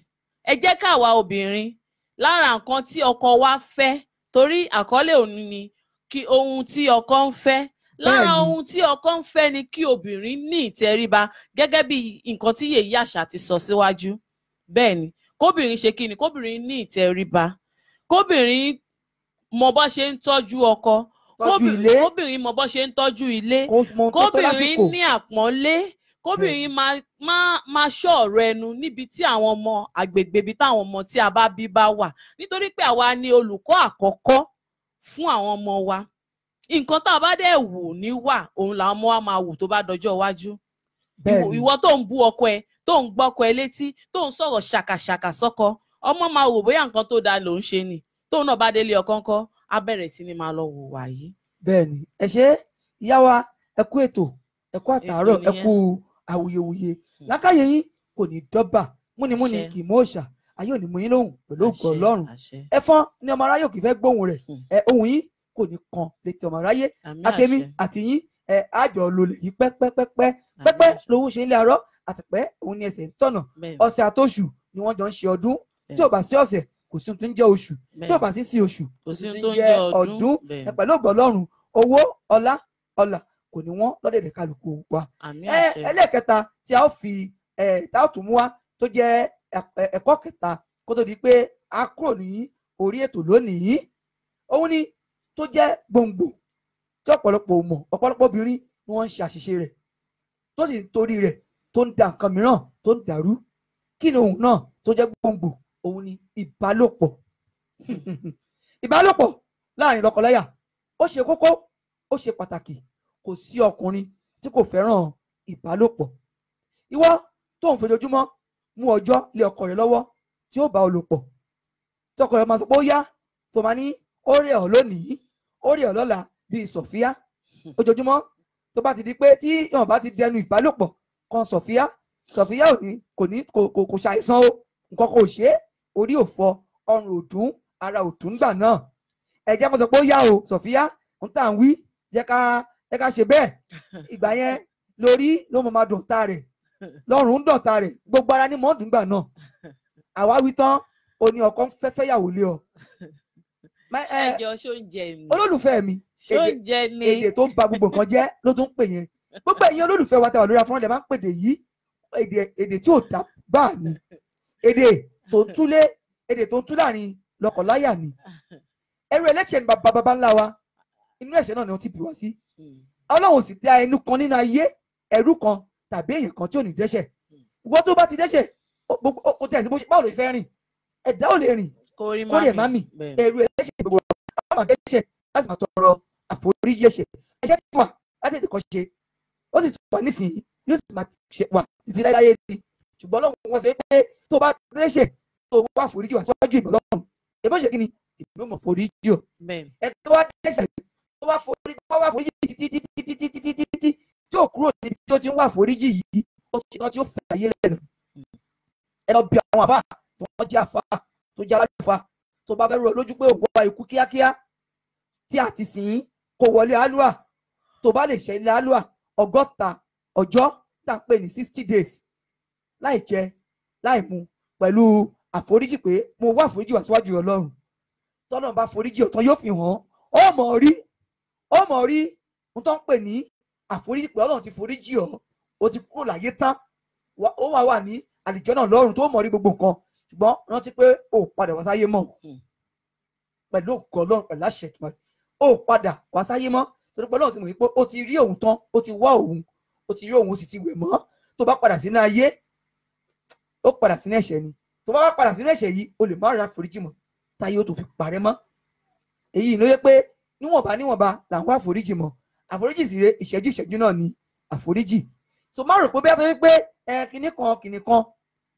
Ẹ jẹ́ káwa obìnrin lára nǹkan tí ọkọ wa fẹ́ torí àkọlé òní ni kí ohun tí ọkọ ń fẹ́ lára ohun tí ọkọ ń fẹ́ ni kí obìnrin ní ìtẹríba gẹ́gẹ́ bí nǹkan tí Yèyí Àṣà ti sọ síwájú. Bẹ́ẹ̀ ni kóbìnrin ṣe kí ni kóbìnrin ní ìtẹríba kóbìnrin mọ bó ṣe ń tọ́jú ọkọ kóbìnrin mọ bó ṣe ń tọ́jú ilé kóbìnrin ní àpọ́nlé kóbìnrin máa ṣọ́ ọ̀rọ̀ ẹnu níbi tí àwọn ọmọ àgbègbè ibi táwọn ọmọ tí a bá bí bá wà nítorí pé àwa ni olùkọ́ àkọ́kọ́ fún àwọn ọmọ wa. Nǹkan tá a bá dẹ̀ wù níwà òun làwọn ọmọ wa máa wù tó bá dọjọ́ iwájú. Ìwọ tó ń bú ọkọ ẹ tó ń gbọ́kọ ẹ létí tó ń sọ̀rọ̀ ṣàkàṣàkà sọ́kọ ọmọ máa wò bóyá nǹkan tó dáa ló ń ṣe ni tóun náà bá délé ọkọ ńkọ́ á bẹ̀rẹ̀ sí ni máa lọ wò wá yìí. Bẹ́ẹ̀ni ẹ ṣe ìyá wa ẹ kú ètò ẹ kú àtàárọ̀ ẹ kú awuyewuye lákàyè yín kò ní dọ́bà múnimúni kì í mú òòṣà ayé òní mú yín lóhùn pẹ̀lú ògo Ọlọ́run ẹfọn ni ọmọ aráyè kì í fẹ́ gbóhùn rẹ̀ ohùn yín kò ní kan létí ọmọ aráyé àtẹmí àti yín àjọ lólè yìí pẹ́pẹ́ lòun ṣe ń lé arọ́ àtìpẹ́ òun ni ẹsẹ̀ ń tọ̀nà ọ̀sẹ̀ àtòṣù ni wọ́n jọ ń ṣe ọdún tí ò bá sí ọ̀sẹ̀ kò sí ohun tó ń jẹ́ oṣù tí ò bá sí oṣù kò sí ohun tó ń jẹ́ ọdún pẹ̀lú ògo Ọlọ́run owó ọlá kò ní wọ́n lọ́dẹ̀dẹ̀ kálukú wa. ẹlẹ́ẹ̀kẹta tí a ó fi tá a tún mú wa tó jẹ́ ẹ̀kọ́ kẹta kó tó di pé a kúrò ní orí ètò lónìí òun ni tó jẹ́ gbòǹgbò tí ọ̀pọ̀lọpọ̀ ò mọ̀ ọ̀pọ̀lọpọ̀ obìnrin ni wọ́n ń ṣe àṣìṣe rẹ̀ tó sì torí rẹ̀ tó ń da nǹkan mìíràn tó ń dàrú kí ni òun náà tó jẹ́ gbòǹgbò òun ni ìbálòpọ̀ ìbálòpọ̀ láàrin lọ́kọláya ó ṣe kókó ó ṣe pàtàkì kò sí ọkùnrin tí kò fẹ́ràn ìbálòpọ̀ ìwọ tó ń fojoojúmọ́ mú ọjọ́ lé ọkọ rẹ lọ́wọ́ tí ó bá ọ lò pọ̀ tí ọkọ rẹ máa sọ pé ó yá tó máa ní ó rẹ̀ ọ́ lónìí ó rẹ̀ ọ́ lọ́la bíi Sọ̀fíà ojoojúmọ́ tó bá ti di pé tí yàn bá ti dẹnu ìbálòpọ̀ kan Sọ̀fíà kò ṣàìsàn o nǹkan kò ṣe é orí ò fọ́ ọrùn ò dùn ara ò dùn gbà náà ẹ̀jẹ̀ kan sọ pé ó yá o Sọ̀fíà ń tà ń wí jẹ́ ká ṣe bẹ́ẹ̀ ìgbà yẹn lórí ló mọ̀ máa dùn ta rẹ̀ lọ́rùn ń dọ̀ta rẹ̀ gbogbo ara ní mọ́ọ̀dún gbà náà àwa wí tán o ní ọkọ ń fẹ́ yàwó lé ọ. olólùfẹ́ mi èdè tó ń ba gbogbo nǹkan jẹ́ ló tún ń pè yẹn gbogbo ẹ̀yin olólùfẹ́ wa tẹ̀wà lórí afọ́nrán lẹ̀ máa ń pèdè yìí èdè tí ò dá báà ni èdè tó ń túlé èdè tó ń tú láàrin lọ́kọláya ni ẹrú ẹlẹ́ṣẹ̀ ni bàbá ńlá wa inú ẹ̀ṣẹ̀ náà ni wọ́n ti bí wá sí Ọlọ́run sì dá ẹnu kan nínú ayé ẹrú kan tàbí èèyàn kan tí ò ní dẹ́ṣẹ̀ ìwọ tó bá ti dẹ́ṣẹ̀ ó tẹ̀ sí báwo ló fẹ́ rìn ẹ̀dá ò lè rìn kórè má mì ẹrú ẹlẹ́ṣẹ̀ gbogbo àwọn máa dẹ́ṣẹ̀ láti máa tọrọ àforíjì ẹ̀ṣẹ̀ ẹ̀ṣẹ̀ ti wà láti ètò kan ṣe ó sì ti wà nísìnyí yóò sì máa ṣe wà títí láyé ni ṣùgbọ́n Ọlọ́run wọn sọ pé tó bá dẹ́ṣẹ̀ tó wá àforíjì wà síwájú ìmọ̀ Ọlọ́run èbó ṣe kí ni ìmọ̀ mọ̀ foríjì ò ẹ̀ tó wá dẹ́ṣẹ̀ tó wá foríjì títí tí ó kúrò níbi tí ó ti ń wá àforíjì yìí ó ti ṣetán tí ó fẹ́ ayé lẹ́nu ẹ lọ bí àwọn àfáà tí wọ́n jẹ́ àfáà tó jẹ́ aláàfáà tó bá fẹ́ rọ lójú pé òun wá ikú kíákíá tí a ti sìn kó wọlé alúà tó bá lè ṣe ilé alúà 60 ọjọ́ tá à ń pè ní 60 days láì jẹ láì mu pẹ̀lú àforíjì pé mo wá àforíjì wá síwájú Ọlọ́run tọ́nà bá foríjì ọ̀tán yóò fi hàn ó mọ̀ rí ohun tó ń pè ní àforíjì pé Ọlọ́run ti foríjì ọ́ ó ti kúrò láyé tán ó wà ní àlìjọ náà lọ́run tó mọ̀ rí gbogbo nǹkan ṣùgbọ́n rántí pé ó padà wá sáyé mọ́ pẹ̀lú ògo Ọlọ́run pẹ̀lú àṣẹ ìtumọ̀ ó padà wá sáyé mọ́ torí pé Ọlọ́run ti mọ̀ pé ó ti rí òun tán ó ti wá òun ó ti rí òun ó sì ti wẹ̀ mọ́ tó bá padà sínú ayé ó padà sínú ẹ̀ṣẹ̀ ni tó bá padà sínú ẹ̀ṣẹ̀ yìí o lè má ra àforíjì mọ́ táyé ó tó fi parẹ́ mọ́ èyí ló yẹ pé níwọ̀nba làwọn àforíjì mọ́ àforíjì sì rè ìṣẹ́jú náà ni àforíjì so má rò pé bí a tó yẹ pé kinní kan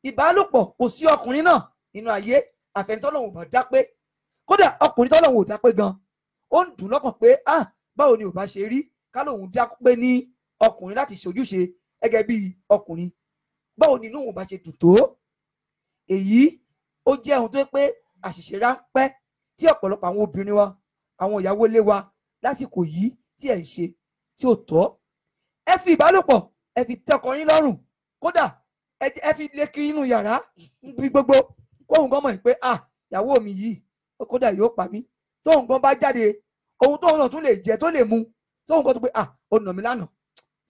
ìbálòpọ̀ kò sí ọkùnrin náà nínú ayé àfẹnitọ́lọ́hùn bá dá pé kódà ọkùnrin tọ́lọ́hùn ò dá pé gan ó ń dùn lọ́kàn pé báwo ni ò bá ṣe rí kálóhùn dá pé ní ọkùnrin láti ṣojúṣe gẹ́gẹ́ bí ọkùnrin báwo ni inú òun bá ṣe dùn tó èyí ó jẹ́ ohun tó yẹ pé àṣìṣe ráńpẹ́ tí ọ̀pọ̀lọpọ̀ àwọn obìnrin wa àwọn ìyàwó ilé wa lásìkò yìí tí ẹ̀ ń ṣe tí ò tọ́. Ẹ fi ìbálòpọ̀ ẹ fi tẹ́ ọkọ yín lọ́rùn, kódà ẹ fi lé kiri inú yàrá bí gbogbo kóhun gan mọ̀ pé ìyàwó mi yìí kódà yóò pa mí. Tóhun gan bá jáde ohun tóhun náà tún lè jẹ tó lè mu, tóhun gan tó pé ó nà mí lánàá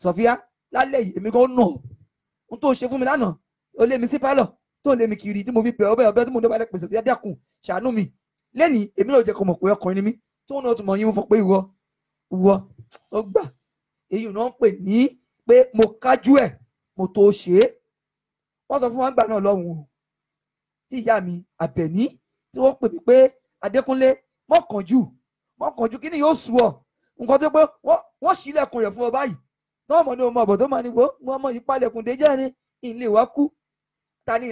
Sofia lálẹ́ yìí èmi gan nà ohun tó ṣe fún mi lánàá, ó lé mi sí pálọ̀ tó lé mi kiri tí mo fi bẹ̀ ọbẹ̀ tí mo dọ́bàlẹ̀ pèsè Sofia dákun ṣàánú mi lẹ́nìí èmi náà jẹ́ kó mọ̀ pé ọkùnrin ni mí tóhun náà tún mọ̀ yín fún pé ìwọ ó gbà. Èyí náà ń pè ní pé mo kájú ẹ̀ mo tó ṣe é. Wọ́n sọ fún wa gbà náà lọ́hùn o tí ìyá mi Àbẹ̀ní tí wọ́n pè mí pé Adékúnlé mọ́kànjú kí ni yóò sú ọ nǹkan tó pé wọ́n ṣílẹ̀kùn rẹ̀ fún ọ báyìí tó ọmọ ní ọmọ ọ̀bọ̀ tó máa ní wo wọ́n mọ̀ yìí palẹ̀kùn dé jẹ́rin ilé wa kú ta ní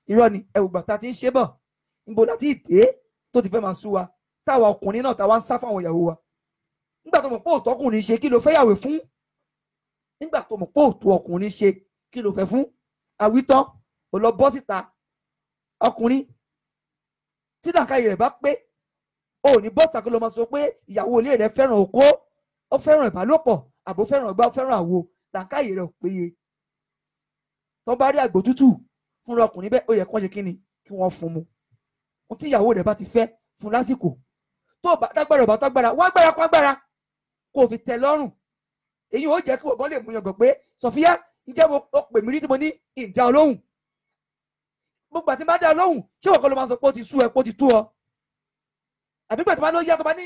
irọ́ ni ẹ̀wù gbàtà ti ń ṣe bọ̀ níbo láti ìdè tó ti fẹ́ máa sú wa táwa ọkùnrin náà táwa ń sá fáwọn ìyàwó wa. Nígbà tó mọ̀ pé òótọ́ ọkùnrin ṣe kí ló fẹ́ yàwó fún? Nígbà tó mọ̀ pé òótọ́ ọkùnrin ṣe kí ló fẹ́ fún? Àwítán ò lọ bọ́ síta ọkùnrin tí làákàyè rẹ̀ bá pé ò ní bọ́sà kí ló máa sọ pé ìyàwó ilé rẹ̀ fẹ́ràn okó, ó fẹ́ràn ìbálòpọ̀, àbò fẹ́ràn ọgbà, ó fẹ́ràn àwo, làákàyè rẹ̀ ò péye. Tó bá rí àgbò tútù fúnra ọkùnrin bẹ́ẹ̀ ó yẹ kó ṣe kí ni kí wọ́n fún mu. Ohun tí ìyàwó rẹ̀ bá ti fẹ́ fún lásìkò tó bá tágbára ọba tágbára wá gbára kó agbára kó fi tẹ́ lọ́rùn. Èyí ó jẹ́ kí ọgbọ́n lè mú yangàn pé Sofia ǹjẹ́ mo pè mí rí tí mo ní ìdá olóhùn gbogbo àti má dá olóhùn ṣé ọ̀kan ló máa sọ pé ó ti sú ẹ pé ó ti tú ọ àbí gbàtí má ló yá tó bá ní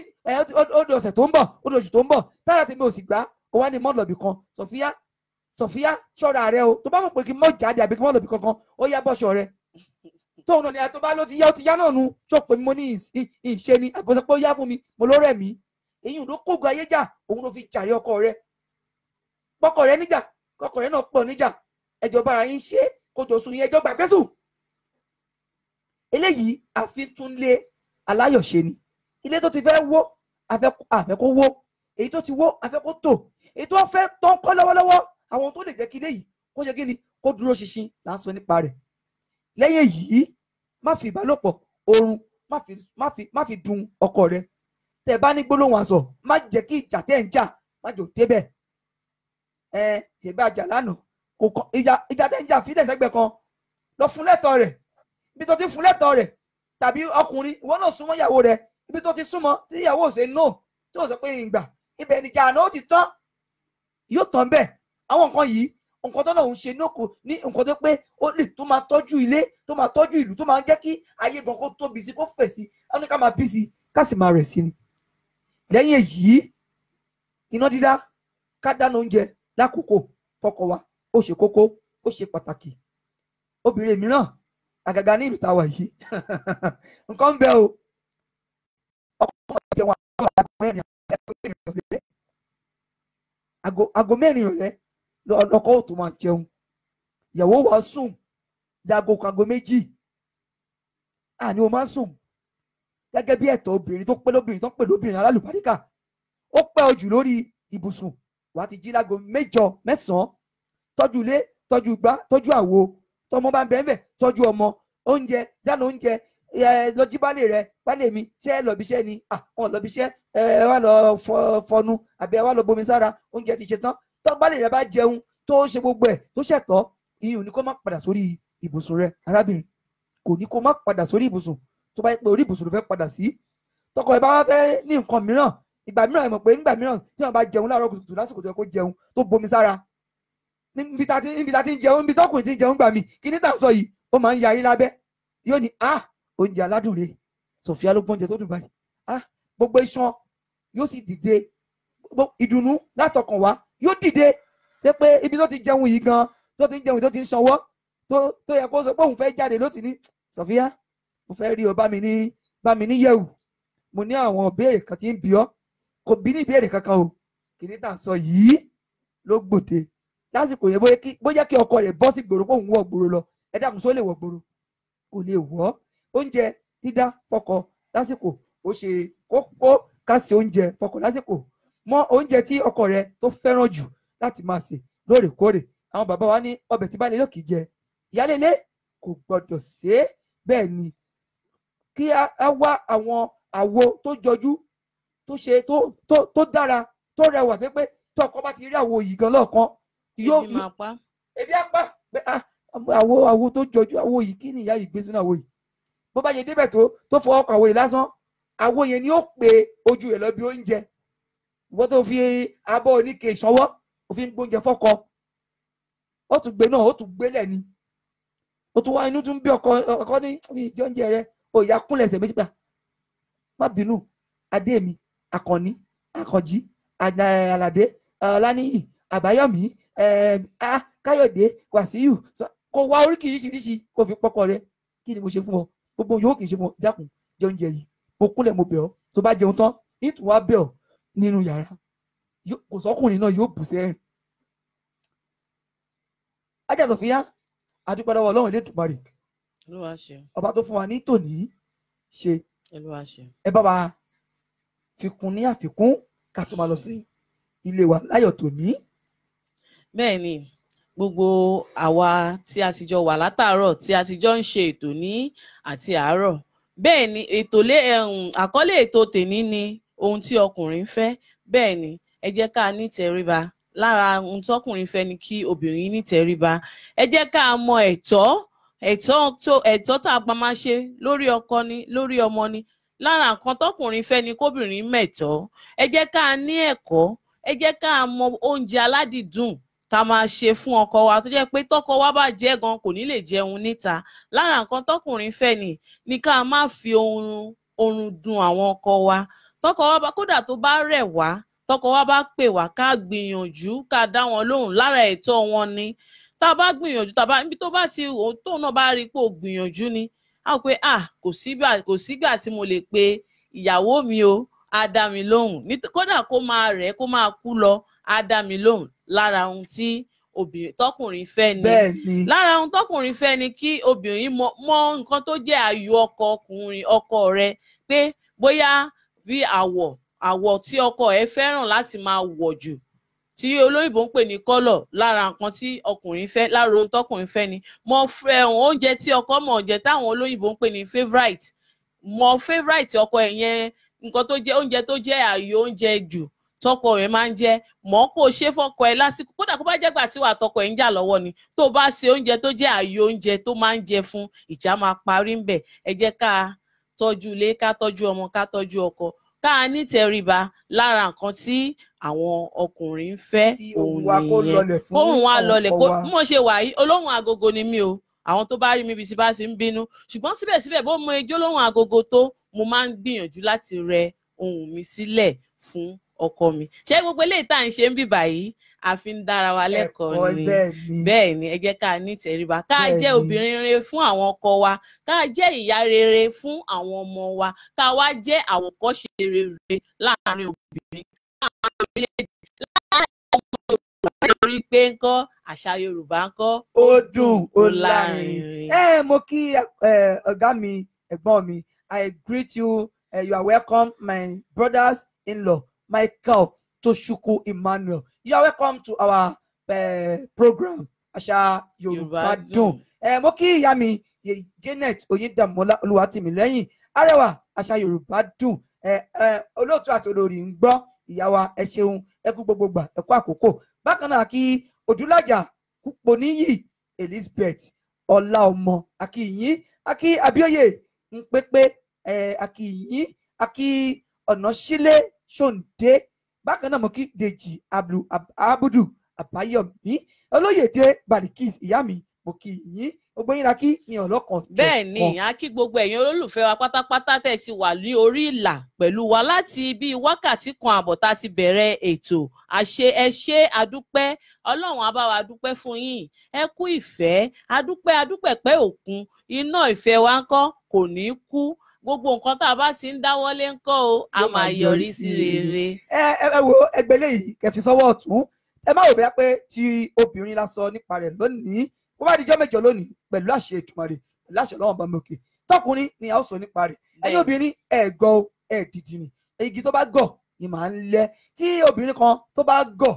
ó di ọ̀sẹ̀ tó ń bọ̀ ó di oṣù tó ń bọ̀ táyà tí mi ò sì gbá ó wá ní mọ́ọ̀lọ́bì kan Sofia ṣọ́ra rẹ o tó bá mọ̀ pé kí mọ́ jáde àbí kí mọ́ọ̀lọ́bì kankan ó yá bọ́ṣọ rẹ tóun náà ni àtọ́ bá ló ti yá náà nu ṣó pé mo ní ìṣe ni àbọ̀sọ̀ pé ó yá fún mi mo ló rẹ̀ mí èyí ló kógun ayé jà òun ló fi jàre ọkọ rẹ pọkọ rẹ níjà kọkọ rẹ náà pọ̀ níjà ẹjọ́ bára yín ṣe kó tó sun yín ẹjọ́ gbàgbé sùn. Eléyìí àfi tún lé aláyọ̀ṣe ni ilé tó ti fẹ́ wó àfẹ́ kó wó èyí tó ti wó àfẹ́ kó tò èyí tó fẹ́ tó ń kọ́ lọ́wọ́lọ́wọ́ àwọn tó lè jẹ́ kí ilé yìí kó ṣe kí ni kó dúró ṣinṣin là ń sọ nípa rẹ̀. Lẹ́yìn èyí má fi ìbálòpọ̀ oorun má fi dun ọkọ rẹ tẹ́ bá ní gbólóhùn aṣọ má jẹ́ kí ìjà tẹ́ ń jà má jò débẹ̀ ṣèbí àjà lánàá kò kàn ìjà tẹ́ ń jà fílẹ̀ sẹ́gbẹ̀ẹ́ kan lọ fún lẹ́tọ̀ọ́ rẹ̀ ibi tó ti fún lẹ́tọ̀ọ́ rẹ̀ tàbí ọkùnrin ìwọ náà súnmọ́ ìyàwó rẹ̀ ibi tó ti súnmọ́ tí ìyàwó ṣe no tí ó sọ pé ìgbà ibẹ̀ níjà àná ó ti tán yóò tán bẹ́ẹ̀ àwọn nǹkan yìí nǹkan tó náà ń ṣe ní nǹkan tó pé ó lè tó máa tọ́jú ilé tó máa tọ́jú ìlú tó máa ń jẹ́ kí ayé gan kó tóbi sí kó fẹ̀ sí àwọn ká máa bí sí ká sì máa rẹ̀ sí ni. Lẹ́yìn èyí iná dídá ká dáná oúnjẹ lákòókò fọ́kọ wa ó ṣe kókó ó ṣe pàtàkì. Obìnrin mìíràn àgàgà ní ìlú táwa yìí nǹkan ń bẹ o ọkọ ìjẹun aago mẹ́rin ìrọ̀lẹ́ ọkọ ò tó máa jẹun ìyàwó wa sùn dago aago méjì àní o máa sùn gẹ́gẹ́ bí ẹ̀tọ́ obìnrin tó pé lóbìnrin tó pè lóbìnrin alálùbáríkà ó pẹ́ ojú lórí ibùsùn wàá ti jí lágo mẹ́jọ mẹ́sàn-án tọ́jú ilé tọ́jú igbá tọ́jú àwo tọmọ bá ń bẹ́ẹ̀ bẹ́ẹ̀ tọ́jú ọmọ oúnjẹ dáná oúnjẹ lọ jí baálé rẹ baálé mi ṣé lọ bí iṣẹ́ ni wọn lọ bí iṣẹ́ ẹ wá lọ fọnu àbí ẹ wá lọ bomi sára oúnjẹ ti ṣe tán tó baálé rẹ bá jẹun tó ṣe gbogbo ẹ̀ tó ṣẹ̀tọ́ ìyẹn ò ní kó má padà sórí ibùsùn rẹ arábìnrin kò ní kó má padà sórí ibùsùn tó bá yẹ pé orí ibùsùn ló fẹ́ padà sí tọkọ ẹ bá wá fẹ́ ní nǹkan mìíràn ìgbà mìíràn ẹ mọ̀ pé nígbà mìíràn tí wọn bá jẹun láàárọ̀ kùtùkùtù lásìkò tó yẹ kó jẹun tó bomi sára níbi tá ti ń jẹun níbi tọkùnrin ti ń jẹun gbà mí kí ní tà sọ yìí ó máa ń yarí lábẹ́ yóò ní oúnjẹ aládùn rèé Sofia ló gbóúnjẹ tó dùn báyìí gbogbo iṣan yóò sì dìde ìdùnnú látọkàn wá yóò dìde ṣé pé ibi tó ti jẹun yìí gan tó ti ń jẹun tó ti ń sanwó tó yẹ kó sọ pé òun fẹ́ jáde ló ti ní Sofia mo fẹ́ rí o bá mi ní yẹ̀wù mo ní àwọn ìbéèrè kan tí ń bí ọ kò bí ní ìbéèrè kankan o kìíní tà ń sọ yìí ló gbòde lásìkò yẹn bóyá kí ọkọ rẹ̀ bọ́ sí gbòòrò pé òun wọ̀ gbòòrò lọ ẹ dákun só lè wọ̀ gbòòrò kò lè wọ̀ oúnjẹ dídá fọ́kọ lásìkò ó ṣe kókó ká ṣe oúnjẹ fọ́kọ lásìkò mọ oúnjẹ tí ọkọ rẹ̀ tó fẹ́ràn jù láti máa ṣe lóòrèkóòrè àwọn bàbá wa ní ọbẹ̀ tí baálé lókì jẹ ìyálélé kò gbọdọ̀ ṣe é bẹ́ẹ̀ ni kí a wá àwọn àwo tó jọjú tó ṣe tó dára tó rẹwà tó pé tọkọ bá ti rí àwo yìí gan lọ́ọ̀kan yóò ebi apá pé àwo tó jọjú àwo yìí kí ni ìyá yìí gbé sínú àwo yìí bó bá yẹ débẹ̀ tó fọwọ́ kan àwo yìí lásán àwo yẹn ni ó pe ojú rẹ̀ lọ bí oúnjẹ ìwọ́n tó fi abọ́ oníke ìṣọwọ́ òfin gbóúnjẹ fọ́kọ ó tún gbé náà ó tún gbélẹ̀ ni ó tún wá inú tún bí ọkọ ní ìjọ oúnjẹ rẹ òòyà kúnlẹ̀ ẹsẹ̀ méjì gbà má bínú adé mi àkànní àkànjí àlàdé ọláníyì àbáyọ̀mí káyọ̀dé wàsíù kó wá oríṣiríṣi kó fi pọ́kọ rẹ kí ni mo ṣe fún ọ gbogbo yòówù kì í ṣe fún ọ dákun jẹ oúnjẹ yìí mo kúnlẹ̀ mo bẹ̀ ọ́ tó bá jẹun tán nítorí wàá bẹ̀ ọ́ nínú yàrá kò sọ́kùnrin náà yóò bù sẹ́rìn. Ajá Sofia adúpẹ́ lọ́wọ́ Ọlọ́run Elédùmarè ọba tó fún wa ní tòní ṣe ẹ bá wa fi kún ní àfikún ká tó máa lọ sí ilé wa láyọ̀ tòní. bẹ́ẹ̀ ni gbogbo àwa tí a ti jọ wà látàárọ̀ tí a ti jọ ń ṣe ètò ní àti àárọ̀ bẹ́ẹ̀ ni àkọlé ètò tèní ni ohun tí ọkùnrin fẹ́ bẹ́ẹ̀ ni ẹ jẹ́ ká ní tẹríba lára ohun tọkùnrin fẹ́ ni kí obìnrin ní tẹríba ẹ jẹ́ ká mọ ẹ̀tọ́ tá a bá máa ṣe lórí ọkọ ni lórí ọmọ ni lára nǹkan tọkùnrin fẹ́ ni kóbìnrin mẹ̀tọ́ ẹ jẹ́ ká ní ẹ̀kọ́ ẹ jẹ́ ká mọ oúnjẹ aládìídùn tá máa ṣe fún ọkọ wa tó jẹ́ pé tọkọ wa bá jẹ gan kò ní lè jẹun níta lára nǹkan tọkùnrin fẹ́ ni ká má fi oorun dun àwọn ọkọ wa tọkọ wa bá kódà tó bá rẹ̀ wá tọkọ wa bá pè wá ká gbìyànjú ká dá wọn lóhùn lára ẹ̀tọ́ wọn ni tá a bá gbìyànjú tá a bá níbi tó bá ti tóun náà bá rí pé ò gbìyànjú ni á pé kò sígbà tí mo lè pe ìyàwó mi o á dá mi lóhùn kódà kó máa rẹ̀ kó máa kú lọ á dá mi lóhùn lára ohun tí tọkùnrin fẹ́ ni lára ohun tọkùnrin fẹ́ ni kí obìnrin mọ nǹkan tó jẹ́ ààyò ọkọ rẹ̀ pé bóyá bí àwọ̀ tí ọkọ ẹ̀ fẹ́ràn láti máa wọ̀ jù tí olóyìnbó ń pè ní kọ́lọ̀ lára nǹkan tí ọkùnrin fẹ́ lára ohun tọkùnrin fẹ́ ni mo fẹ́ oúnjẹ tí ọkọ mọ̀ oúnjẹ táwọn olóyìnbó ń pè ní favourite mo favourite ọkọ ẹ̀ yẹn nǹkan tó jẹ́ oúnjẹ tó jẹ́ ààyò oúnjẹ jù tọkọ ẹ̀ máa ń jẹ mọ́ kó ṣe fọ́kọ ẹ̀ lásìkò kódà kó bá jẹ́ gbà tí wàá tọkọ ẹ̀ ń jà lọ́wọ́ ni tó bá ṣe oúnjẹ tó jẹ́ ààyò oúnjẹ tó máa ń jẹ fún ìjà máa parí ń bẹ̀ ẹ jẹ́ ká tọ́jú ilé ká tọ́jú ọmọ ká tọ́jú ọkọ ká ní tẹríba lára nǹkan tí àwọn ọkùnrin ń fẹ́ òun nìyẹn kóhùn wa lọlẹ̀ kó mo ṣe wà yìí olóhùn agogo ni mí o àwọn tó bá rí mi bí ti bá sì ń bínú ṣùgbọ́n síbẹ̀síbẹ̀ bó mo ejó lóhùn agogo tó mo máa ń gbìyànjú láti rẹ ohùn mi sílẹ̀ fún ọkọ mi ṣé gbogbo eléyìí tá à ń ṣe ń bì báyìí a fi ń dára wa lẹ́kọ̀ọ́ ni bẹ́ẹ̀ ni ẹ jẹ́ ká ní tẹríba ká jẹ́ obìnrin rere fún àwọn ọkọ wa ká jẹ́ ìyá rere fún àwọn ọmọ wa ká wá jẹ́ àwòkọ́ṣe rere láàárín obìnrin láàárín orílẹ̀-èdè láàárín ọmọ Yorùbá lórí pé ńkọ́ àṣà Yorùbá ńkọ́ ó dùn ó lárinrin. Mo kí ọ̀gá mi ẹ̀gbọ́n mi I greet you you are welcome my brothers-in-law Michael Toshuku Emmanuel. You are welcome to our program Àṣà Yorùbá Dùn. Mo kí ìyá mi Janet Oyindamola Olúwatìmílẹ́yìn Arẹwà Àṣà Yorùbá Dùn. Olóòtú àti olórí ń gbọ́ ìyá wa ẹ ṣeun ẹ kú gbogbo gbà ẹ kú àkókò. Bákan náà kí Odúlájà Kúpọ̀níyì Elizabeth Ọláọmọ akíyìn akí Abíóyè Ńpépé akíyìn akí Ọ̀nàṣílẹ̀ Ṣòǹdé. Bákan náà mo kí Dèjì Abudu Àbáyọ̀mí Olóyèdè Balikis ìyá mi mo kí yín gbogbo yín la kí ní ọlọ́kan. bẹ́ẹ̀ ni a kí gbogbo ẹ̀yin olólùfẹ́ wa pátápátá tẹ̀ sí wà ní orí ìlà pẹ̀lú wa láti bíi wákàtí kan àbọ̀ tá a ti bẹ̀rẹ̀ ètò ẹ ṣé adúpẹ́ Ọlọ́run á bá wa dúpẹ́ fún yín ẹ kú ìfẹ́ adúpẹ́ pẹ́ òkun iná ìfẹ́ wa ńkọ́ kò ní kú gbogbo nǹkan tá a bá ti ń dáwọ́lé ńkọ́ o a máa yọrí sí rere. ẹ wo ẹgbẹ́ lẹ́yìn kẹfì sọ́wọ́ ọ̀tún ẹ má wò bẹ́ẹ̀ pé tí obìnrin la sọ nípa rẹ̀ lónìí wọ́n bá dijọ́ mẹ́jọ lónìí pẹ̀lú àṣẹ Èdùmàrè pẹ̀lú àṣẹ Ọlọ́run bá mi òkè tọkùnrin ni a ó sọ nípa rẹ̀ ẹ̀yin obìnrin ẹ̀ gọ̀ ẹ̀ dìdì ni igi tó bá gọ̀ ni màá ń lẹ̀ tí obìnrin kan tó bá gọ̀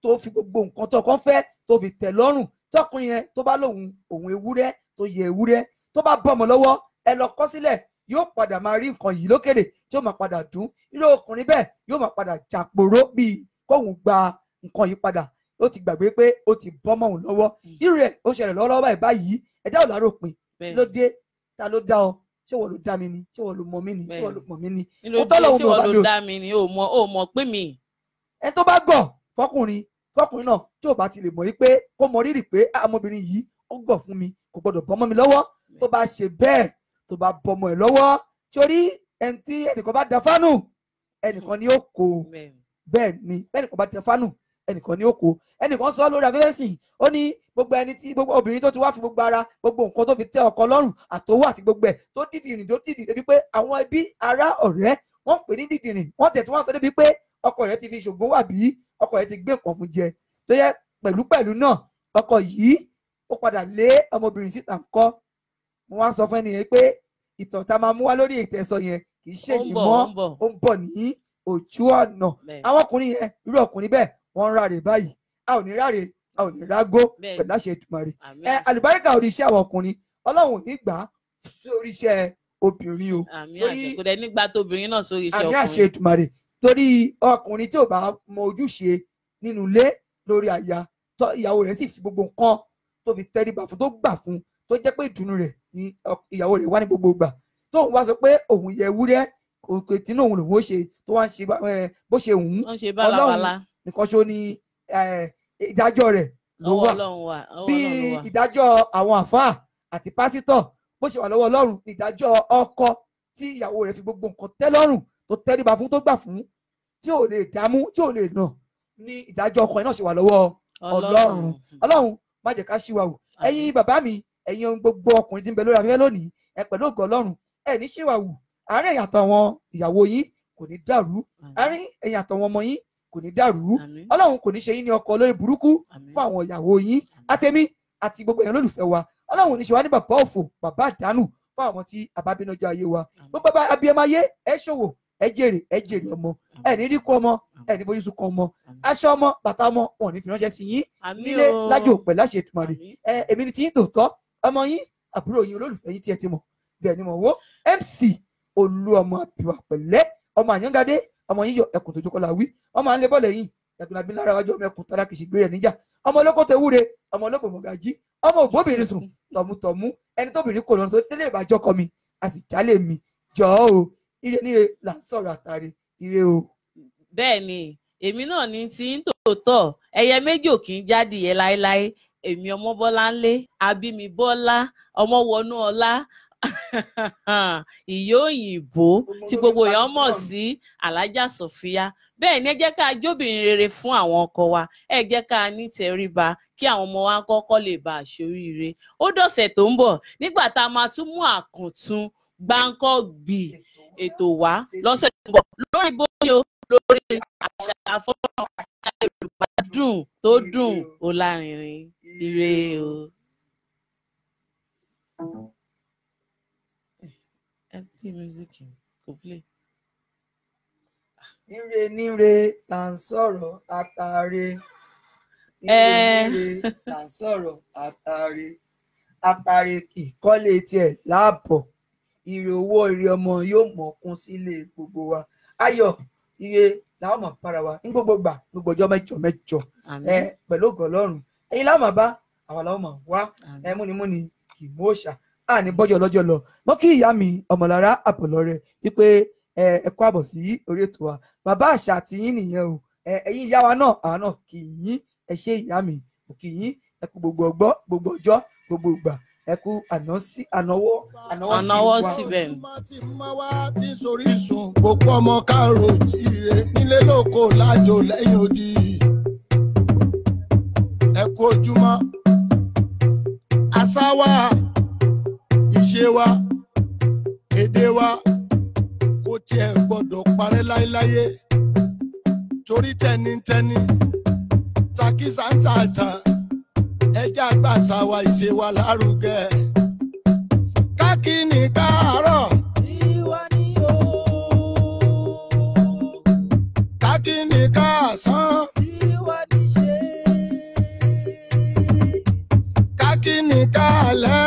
tó fi gbogbo nǹkan tó kàn fẹ́ tó fi tẹ̀ lọ́rùn tọkùnrin yẹn tó bá lòun òun ewúrẹ́ tó yẹ ewúrẹ́ tó bá bọ́mọ lọ́wọ́ ẹ lọ kọ sílẹ̀ yóò padà máa rí nǹkan yìí lókèrè tí yóò máa padà dùn irú ọkùnrin bẹ́ẹ̀ yóò máa padà jàpòrò bíi kóun gba nǹkan yìí padà ó ti gbàgbé pé ó ti bọ́ mọ́ òun lọ́wọ́ irú rẹ̀ ó ṣẹlẹ̀ lọ́wọ́lọ́wọ́ báyìí ẹ̀dá ò láròpin ló dé ta ló dá ọ ṣé wọ́n ló dá mi ni ṣé wọ́n ló mọ̀ mí ni ṣé wọ́n ló mọ̀ mí ni ṣé wọ́n ló dá mi ni ó mọ̀ pé mi. ẹni tó bá gọ̀ fọkùnrin náà tí ò bá ti lè mọ̀ yí pé kó mọ rírì pé ọmọbìnrin yìí ó gọ̀ fún mi kò gbọdọ̀ bọ́ mọ́ mi lọ́wọ́ tó bá ṣe bẹ́ẹ̀ tó bá bọ́ mọ́ ẹ̀ lọ́wọ́ sórí ẹni tí ẹnìkan bá da fánù ẹnìkan ni ó kó bẹ́ẹ̀ ni ẹnìkan bá da fánù ẹnìkan ni ó kó ẹnìkan sọ lórí afẹ́fẹ́ sìn ó ní gbogbo obìnrin tó ti wá fi gbogbo ara gbogbo nǹkan tó fi tẹ́ ọkọ lọ́rùn àtòwò àti gbogbo ẹ̀ tó dìdìrìn débi pé àwọn ẹbí ará ọ̀rẹ́ wọ́n pè ní dìdìrìn wọ́n tẹ̀ tí wọ́n sọ débi pé ọkọ rẹ̀ ti fi ṣògbọ́n wà bí ọkọ rẹ̀ ti gbé nǹkan fún jẹ tó yẹ pẹ̀lú náà ọkọ yìí ó padà lé ọmọbìnrin síta ńkọ́ mo wá sọ fún ẹnìyẹn pé ìtàn tá a máa mú wá lórí ìtẹ̀sọ yẹn kì í ṣe yìí mọ́ ó ń bọ̀ ní ojú ọ̀nà àwọn ọkùnrin yẹn irú ọkùnrin bẹ́ẹ̀ wọ́n ń ráre báyìí a ò ní ráre a ò ní rágó pẹ̀lú àṣẹ Èdùmàrè àlùbáríkà orí iṣẹ́ àwọn ọkùnrin Ọlọ́run ò ní gbà á sórí iṣẹ́ obìnrin o torí kò dẹ̀ nígbà tóbìnrin náà sórí iṣẹ́ ọkùnrin àmì àṣẹ Èdùmàrè torí ọkùnrin tí ò bá mọ ojúṣe nínú ilé lórí aya tó ìyàwó rẹ̀ sì fi gbogbo nǹkan tó fi tẹríba fún tó gbà fún tó jẹ́ pé ìdùnnú rẹ̀ ni ìyàwó rẹ̀ wá ní gbogbo ìgbà tóun wá sọ pé òun yẹ ewúrẹ́ kò tínú òun lòun ó ṣe tó wá ń ṣe bó ṣe wù ú Ọlọ́run nìkan ṣó ni ìdájọ́ rẹ̀ ló wà bí ìdájọ́ àwọn àfáà àti pásítọ̀ bó ṣe wà lọ́wọ́ Ọlọ́run ìdájọ́ ọkọ tí ìyàwó rẹ̀ fi gbogbo nǹkan tẹ́ lọ́rùn tó tẹríba fún tó gbà fún tí ò lè dààmú tí ò lè nà ní ìdájọ́ ọkọ yẹn náà ṣe wà lọ́wọ́ Ọlọ́run má jẹ́ ká ṣíwà wò ẹ̀yin bàbá mi ẹ̀yin gbogbo ọkùnrin tí ń bẹ lórí afẹ́fẹ́ lónìí ẹ pẹ̀lú ògo Ọlọ́run ẹ ní ṣíwà wò àárín ẹ̀yin àtàwọn ìyàwó yín kò ní dàrú àárín ẹ̀yin àtàwọn ọmọ yín kò ní dàrú Ọlọ́run kò ní ṣe yín ní ọkọ lórí burúkú fún àwọn ìyàwó yín àtẹ̀mí àti gbogbo èèyàn lólùfẹ́ wa Ọlọ́run ní ṣe wá ní bàbá òfò bàbá àdánù fún àwọn tí àbábínújọ ayé wa gbogbo bàbá abiyamọ ayé ẹ ṣòwò ẹ jèrè ọmọ ẹ ní rí kú ọmọ ẹ ní fojú sunkún ọmọ aṣọ ọmọ bàtà ọmọ wọn ò ní fi ránṣẹ́ sí yín nílé lájò pẹ̀lú àṣẹ Èdùmàrè èmi ni tí yín tòótọ́ ọmọ yín àbúrò yín olólùfẹ́ yín tí ẹ ti mọ̀ bẹ́ẹ̀ ni mo wo MC Olúọmọ àbíwá pẹ̀lẹ́ ọmọ àyàngadé ọmọ yín yọ ẹkùn tó jókòó la wí ọmọ à ń lé bọ́ọ̀lù ẹ̀yìn ẹkùn àbí lára wájú ọmọ ẹkùn tọ́lá kìí ṣe gbé rẹ̀ níjà ọmọ olóko tó wúre ọmọ olóko mọ̀gájí ọmọ ògbóbìnrin sùn tọ̀mùtọ̀mù ẹni tóbìnrin kò lọ́nà tó tẹ́lẹ̀ ìbàjọ́ kọ mi a sì jálè mi jọ̀ọ́ o ire níre là ń sọ̀rọ̀ àtàrí ire o. bẹ́ẹ̀ ni èmi náà ní tí ń tòótọ́ ẹyẹ méjì ò kì í jáde yẹ láéláé èmi ọmọ Bọ́láńlé abími Bọ́lá ọmọ wọnú ọlá ìyá òyìnbó tí gbogbo èèyàn mọ̀ sí Alájà Sofia bẹ́ẹ̀ ni ẹ jẹ́ ká jóbìnrin rere fún àwọn ọkọ wa ẹ jẹ́ ká ní tẹríba kí àwọn ọmọ wa kọ́kọ́ lè bá àṣoríire ó dọ̀sẹ̀ tó ń bọ̀ nígbà tá a máa tún mú àkàntún gbáǹkọ́gbì ètò wa lọ́sẹ̀ tó ń bọ̀ lórí bóyá lórí àṣà fọ́nrán àṣà Yorùbá dùn tó dùn ó lárinrin ire o. Empty music kò play. Níre níre là ń sọ̀rọ̀ àtàrẹ. Níre là ń sọ̀rọ̀ àtàrẹ. Àtàrẹ kì í kọ́lé tiẹ̀ láàbọ̀. Ire owó ire ọmọ yóò mọ̀kún sílé gbogbo wa. Ayọ̀ ire làwọn máa para wa ní gbogbo gbà gbogbo ọjọ́ mẹ́jọ pẹ̀lú ògo Ọlọ́run. Ẹ̀yin láwọn máa bá àwọn làwọn máa wá múnimúni kì í mú òòṣà. Àní bọ́jọ́ lọ́jọ́ lọ mọ́ kí ìyá mi Ọmọlára Àbọ̀lọ́rẹ́ wípé ẹ kú àbọ̀ sí orí ètò wa bàbá àṣà àti yín nìyẹn o ẹ̀yin ìyá wa náà àwọn náà kì í yín ẹ ṣé ìyá mi kò kì í yín ẹ kú gbogbo ọgbọ́ gbogbo ọjọ́ gbogbo ìgbà ẹ kú ànáwọ́ síbẹ̀. tí sórí sùn gbogbo ọmọ káàró jíire nílé lóko lájò lẹ́yìn odi ẹ kú ojúmọ́ àṣà wa ìṣe wa èdè wa kò tiẹ̀ gbọ́dọ̀ parẹ́ láéláyé torí tẹnitẹni takísà ń tàtàn ẹjẹ́ àgbàṣà wa ìṣe wa lárugẹ kákìní káàárọ̀ ìwà ni o kákìní káàsán ìwà ni ṣe kákìní káàlẹ́